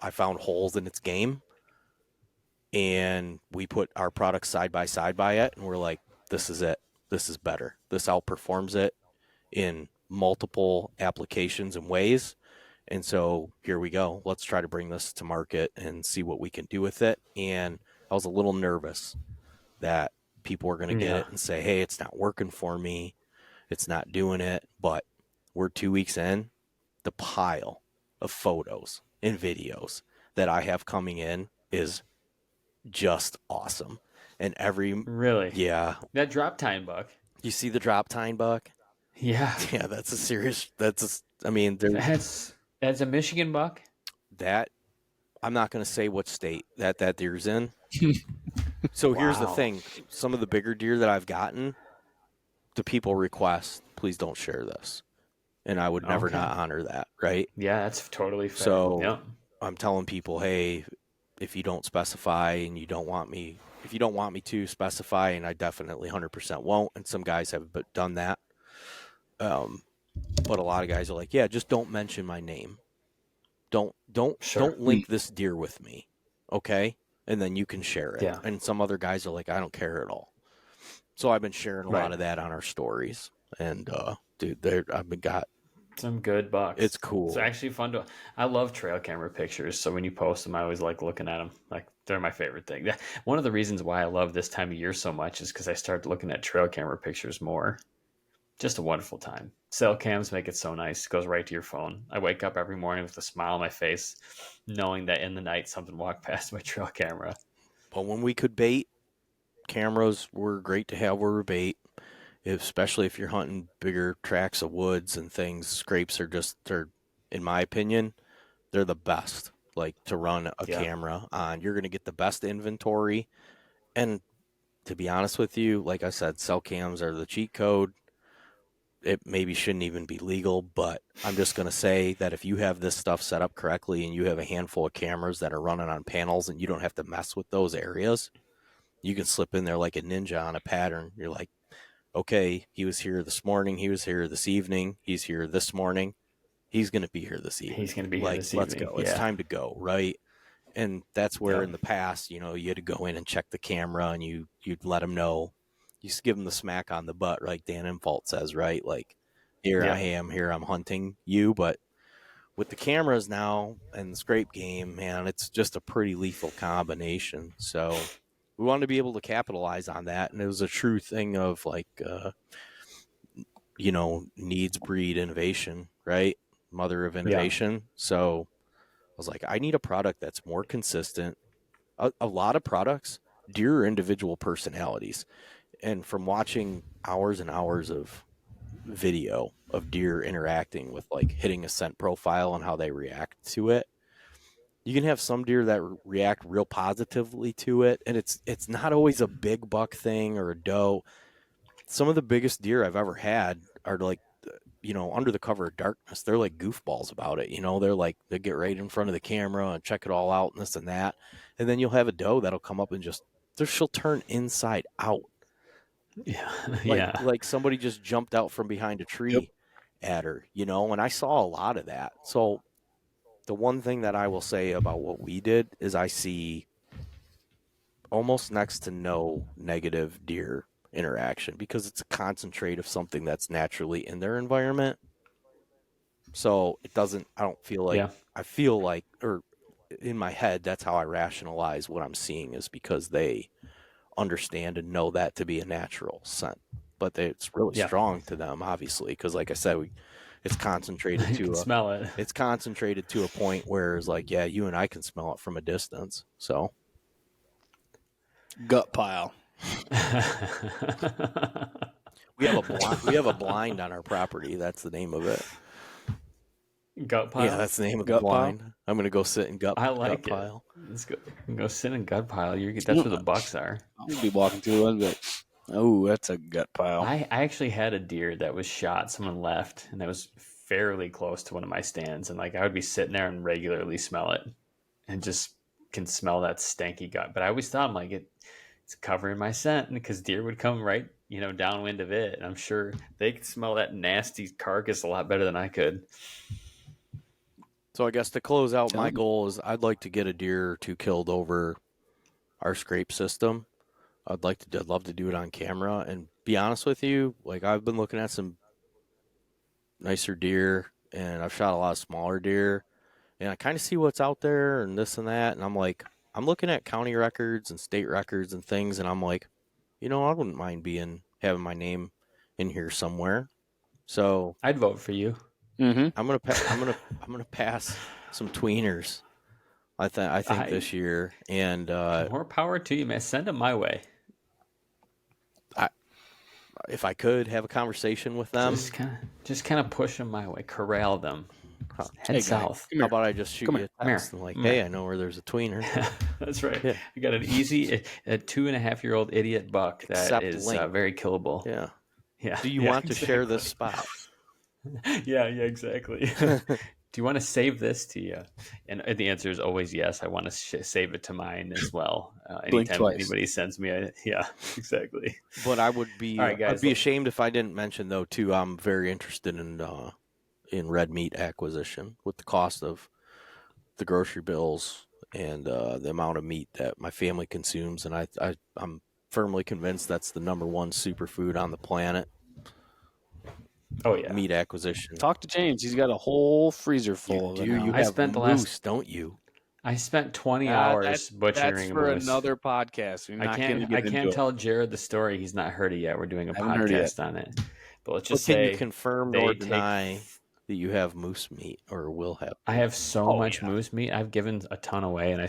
I found holes in its game, and we put our products side by it, and we're like, this is it. This is better. This outperforms it in multiple applications and ways. And so here we go. Let's try to bring this to market and see what we can do with it. And I was a little nervous that people were going to get it and say, hey, it's not working for me. It's not doing it. But we're 2 weeks in. The pile of photos and videos that I have coming in is just awesome. And Really? Yeah. That drop time buck. You see the drop time buck? Yeah. Yeah, that's a serious, that's a Michigan buck? That, I'm not going to say what state that deer's in. So here's the thing. Some of the bigger deer that I've gotten, the people request, please don't share this. And I would never not honor that, right? Yeah, that's totally fair. So I'm telling people, hey, if you don't specify and if you don't want me to specify, and I definitely 100% won't, and some guys have done that. But a lot of guys are like, yeah, just don't mention my name. Don't link this deer with me, okay? And then you can share it. Yeah. And some other guys are like, I don't care at all. So I've been sharing a lot of that on our stories, and dude, I've got some good bucks. It's cool. It's actually fun to. I love trail camera pictures, so when you post them, I always like looking at them. Like they're my favorite thing. One of the reasons why I love this time of year so much is because I started looking at trail camera pictures more. Just a wonderful time. Cell cams make it so nice. It goes right to your phone. I wake up every morning with a smile on my face, knowing that in the night something walked past my trail camera. But when we could bait, cameras were great to have where we bait, especially if you're hunting bigger tracts of woods and things. Scrapes they're, in my opinion, they're the best, like, to run a camera on. You're going to get the best inventory. And to be honest with you, like I said, cell cams are the cheat code. It maybe shouldn't even be legal, but I'm just going to say that if you have this stuff set up correctly and you have a handful of cameras that are running on panels and you don't have to mess with those areas, you can slip in there like a ninja on a pattern. You're like, okay, he was here this morning, he was here this evening, he's here this morning, he's going to be here this evening. He's going to be here this evening. Let's go. It's time to go, right? And that's where in the past, you had to go in and check the camera, and you'd let him know. You just give him the smack on the butt, like Dan Infault says, right? Like, here I am, here I'm hunting you. But with the cameras now and the scrape game, man, it's just a pretty lethal combination. So we wanted to be able to capitalize on that. And it was a true thing of like, needs breed innovation, right? Mother of innovation. Yeah. So I was like, I need a product that's more consistent. A lot of products, deer are individual personalities. And from watching hours and hours of video of deer interacting with, like, hitting a scent profile and how they react to it, you can have some deer that react real positively to it. And it's not always a big buck thing or a doe. Some of the biggest deer I've ever had are like, under the cover of darkness, they're like goofballs about it. They're like, they get right in front of the camera and check it all out and this and that. And then you'll have a doe that'll come up and she'll turn inside out. Yeah. Like somebody just jumped out from behind a tree at her, and I saw a lot of that. So the one thing that I will say about what we did is I see almost next to no negative deer interaction because it's a concentrate of something that's naturally in their environment. So I don't feel like, I feel like, or in my head, that's how I rationalize what I'm seeing, is because they understand and know that to be a natural scent. But it's really strong to them, obviously, because like I said, it's concentrated to smell it. It's concentrated to a point where it's like, yeah, you and I can smell it from a distance. So Gut pile. We have a blind on our property. That's the name of it. Gut pile. Yeah, that's the name of the Gut pile? blind. I'm gonna go sit in gut like it. pile. Let's go sit in gut pile. That's where the bucks are. I'll be walking through one, but oh, that's a gut pile. I actually had a deer that was shot. Someone left, and that was fairly close to one of my stands. And like I would be sitting there and regularly smell it, and just can smell that stanky gut. But I always thought, I'm like, it's covering my scent because deer would come right, downwind of it. And I'm sure they could smell that nasty carcass a lot better than I could. So I guess to close out, my goal is I'd like to get a deer or two killed over our scrape system. I'd love to do it on camera. And be honest with you, like I've been looking at some nicer deer, and I've shot a lot of smaller deer, and I kind of see what's out there and this and that. And I'm like, I'm looking at county records and state records and things, and I'm like, I wouldn't mind having my name in here somewhere. So I'd vote for you. Mm-hmm. I'm gonna pass some tweeners. I think this year, and more power to you, man. Send them my way. If I could have a conversation with them, just kind of push them my way, corral them. Head south. How about I just shoot you a text and like, hey, I know where there's a tweener. That's right. Yeah. I got an easy, a 2.5-year-old idiot buck that is very killable. Yeah. Yeah. Do you want to share this spot? Yeah, exactly. Do you want to save this to you? And the answer is always yes. I want to save it to mine as well. Anytime anybody sends me, yeah, exactly. But I would be, right, guys, I'd be ashamed if I didn't mention though too. I'm very interested in red meat acquisition with the cost of the grocery bills and the amount of meat that my family consumes, and I'm firmly convinced that's the number one superfood on the planet. Oh yeah, meat acquisition. Talk to James. He's got a whole freezer full of it. You I have spent the moose, last, don't you? I spent 20 hours butchering That's for a moose. another podcast. I can't tell Jared the story. He's not heard it yet. We're doing a podcast on it. But let's just can say, you confirm or deny that you have moose meat or will have? I have so much moose meat. I've given a ton away, and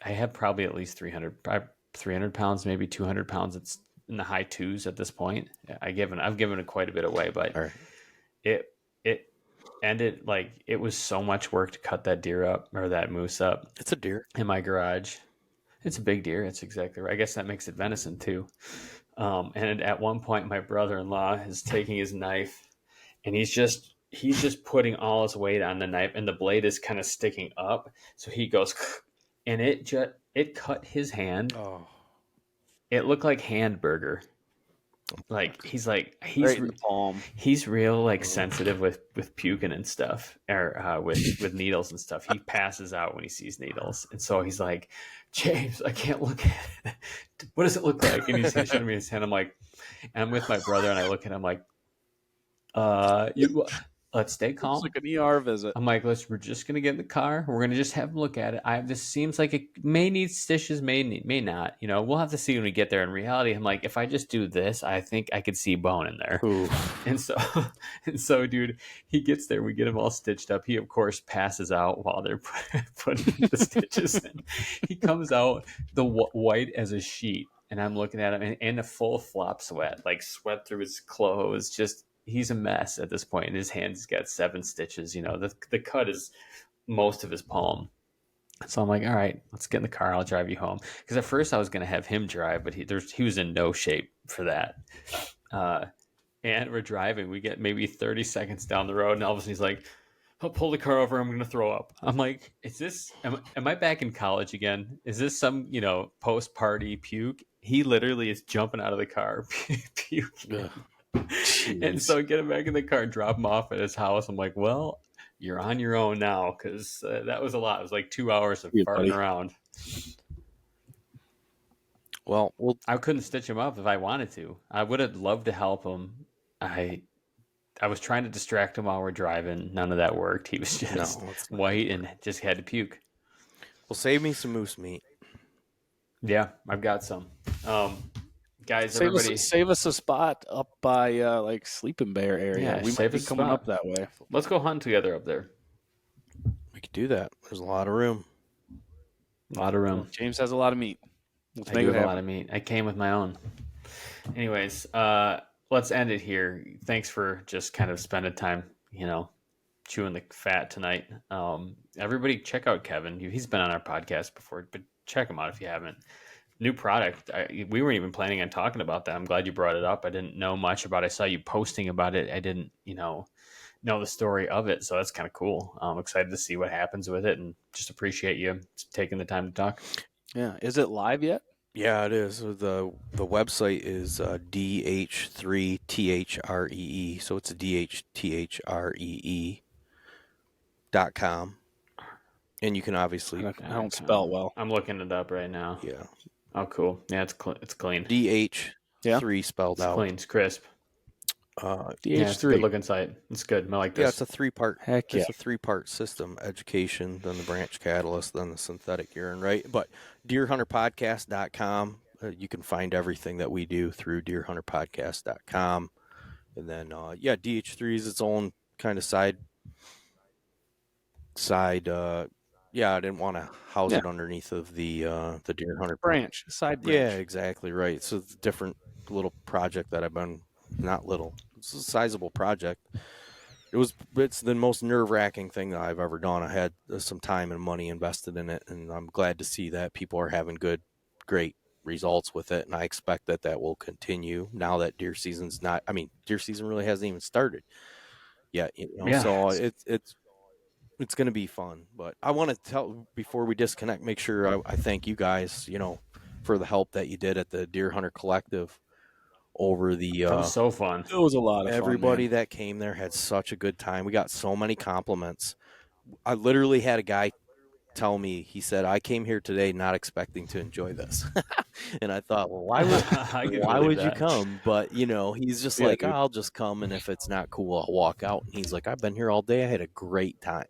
I have probably at least 300 pounds, maybe 200 pounds. It's in the high twos at this point. I've given quite a bit away, but it ended like it was so much work to cut that deer up or that moose up. It's a deer in my garage. It's a big deer. It's exactly right. I guess that makes it venison too. And at one point, my brother-in-law is taking his knife, and he's just putting all his weight on the knife, and the blade is kind of sticking up. So he goes, and it cut his hand. Oh. It looked like hamburger. Like he's real like sensitive with puking and stuff, or with needles and stuff. He passes out when he sees needles, and so he's like, James, I can't look at it. What does it look like? And he's showing me his hand. I'm like, and I'm with my brother, and I look at him like, let's stay calm. It's like an ER visit. I'm like, we're just gonna get in the car. We're gonna just have him look at it. This seems like it may need stitches, may not. We'll have to see when we get there. In reality, I'm like, if I just do this, I think I could see bone in there. Ooh. And so, dude, he gets there. We get him all stitched up. He of course passes out while they're putting the stitches in. He comes out white as a sheet, and I'm looking at him in a full flop sweat, like sweat through his clothes, just. He's a mess at this point. In his hand's got 7 stitches. The cut is most of his palm. So I'm like, all right, let's get in the car. I'll drive you home. Because at first I was going to have him drive, but he was in no shape for that. And we're driving. We get maybe 30 seconds down the road, and all of a sudden he's like, I'll pull the car over. I'm going to throw up. I'm like, am I back in college again? Is this some, post-party puke? He literally is jumping out of the car, puking. And so get him back in the car, drop him off at his house. I'm like, well, you're on your own now, because that was a lot. It was like 2 hours of farting around. Well, I couldn't stitch him up if I wanted to. I would have loved to help him. I was trying to distract him while we're driving. None of that worked. He was just white and just had to puke. Well, save me some moose meat. Yeah, I've got some. Guys, save us a spot up by like Sleeping Bear area. Yeah, we might be coming up that way. Let's go hunt together up there. We could do that. There's a lot of room. A lot of room. James has a lot of meat. Let's I make do it have a happen. lot of meat. I came with my own. Anyways, let's end it here. Thanks for just kind of spending time, chewing the fat tonight. Everybody check out Kevin. He's been on our podcast before, but check him out if you haven't. New product. We weren't even planning on talking about that. I'm glad you brought it up. I didn't know much about it. I saw you posting about it. I didn't, know the story of it. So that's kind of cool. I'm excited to see what happens with it and just appreciate you taking the time to talk. Yeah. Is it live yet? Yeah, it is. The website is DH3THREE, so it's DHTHREE.com. And you can obviously I don't spell well. I'm looking it up right now. Yeah. Oh, cool. Yeah, it's clean. DH3 spelled It's out. clean. It's crisp. Yeah, it's a DH3. good looking site. It's good. I like this. Yeah, it's a three-part. Heck yeah. It's a three-part system: education, then the branch catalyst, then the synthetic urine. Right, but DeerHunterPodcast.com. You can find everything that we do through DeerHunterPodcast.com, and then DH3 is its own kind of side. I didn't want to house it underneath of the Deer Hunter Branch. Side branch. Yeah, exactly right. So it's a different little project that I've been not little. It's a sizable project. It's the most nerve-wracking thing that I've ever done. I had some time and money invested in it, and I'm glad to see that people are having great results with it, and I expect that will continue now that deer season's not. I mean, deer season really hasn't even started yet. Yeah. So it's going to be fun. But I want to tell before we disconnect, make sure I thank you guys, for the help that you did at the Deer Hunter Collective over the. That was so fun. It was a lot of Everybody fun, man. that came there had such a good time. We got so many compliments. I literally had a guy tell me, he said, I came here today not expecting to enjoy this. And I thought, well, why would you come? But, he's just like, dude. I'll just come. And if it's not cool, I'll walk out. And he's like, I've been here all day. I had a great time.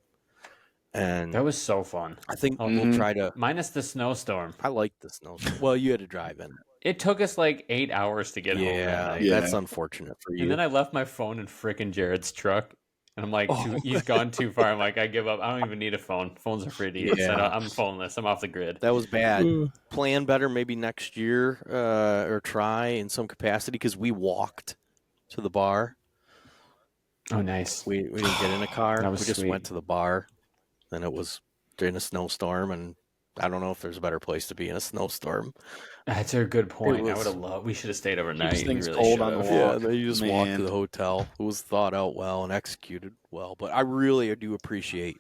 And That was so fun. I think Oh, we'll try to. Minus the snowstorm. I like the snow. Well, you had to drive in it. It took us like 8 hours to get home. That night. That's unfortunate for you. And then I left my phone in frickin' Jared's truck. And I'm like, he's gone too far. I'm like, I give up. I don't even need a phone. Phones are for idiots. Yeah. I'm phoneless. I'm off the grid. That was bad. Plan better maybe next year or try in some capacity because we walked to the bar. Oh, nice. We didn't get in a car. That We was just sweet. went to the bar. And it was during a snowstorm. And I don't know if there's a better place to be in a snowstorm. That's a good point. was- I would have loved. We should have stayed overnight. Keeps things We really cold should on the have. wall. Yeah, walk. and then you just walk Man. to the hotel. It was thought out well and executed well. But I really do appreciate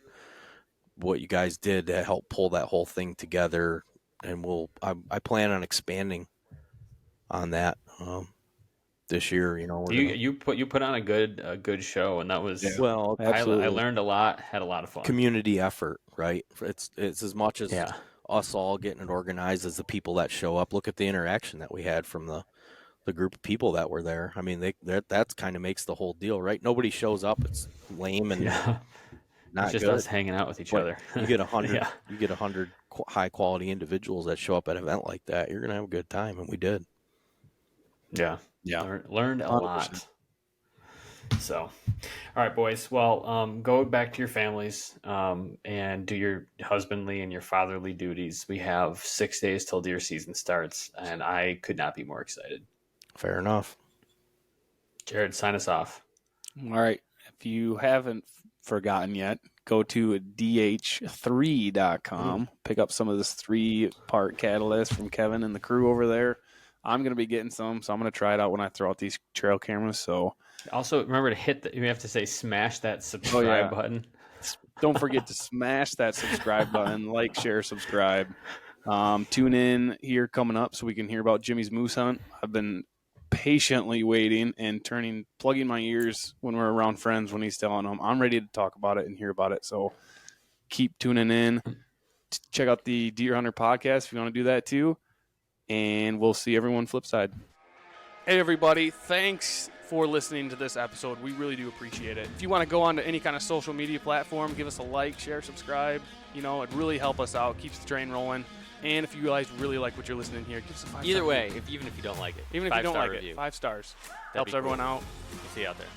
what you guys did to help pull that whole thing together. And I plan on expanding on that this year. You put on a good show, and that was well, I Absolutely. learned a lot. Had a lot of fun. community effort, right? It's as much as Yeah. us all getting it organized as the people that show up. Look at the interaction that we had from the group of people that were there. I mean, that's kind of makes the whole deal, right? Nobody shows up. It's lame and Yeah. not It's just good. us hanging out with each But other. You get 100. Yeah. You get 100 high quality individuals that show up at an event like that. You're gonna have a good time, and we did. Yeah. Yeah. Learned a 100%. lot. So, all right, boys. Well, go back to your families and do your husbandly and your fatherly duties. We have 6 days till deer season starts, and I could not be more excited. Fair enough. Jared, sign us off. All right. If you haven't forgotten yet, go to dh3.com. Pick up some of this 3-part catalyst from Kevin and the crew over there. I'm going to be getting some, so I'm going to try it out when I throw out these trail cameras. So Also, remember to you have to say smash that subscribe button. don't forget to smash that subscribe button, like, share, subscribe. Tune in here coming up so we can hear about Jimmy's moose hunt. I've been patiently waiting and plugging my ears when we're around friends when he's telling them. I'm ready to talk about it and hear about it. So keep tuning in. Check out the Deer Hunter podcast if you want to do that too. And we'll see everyone flip side. Hey, everybody. Thanks for listening to this episode. We really do appreciate it. If you want to go on to any kind of social media platform, give us a like, share, subscribe. It'd really help us out. Keeps the train rolling. And if you guys really like what you're listening here, give us a 5-star Either way, review. even if you don't like it. Even if you don't like review. it, 5 stars. That'd Helps be everyone cool. out. We'll see you out there.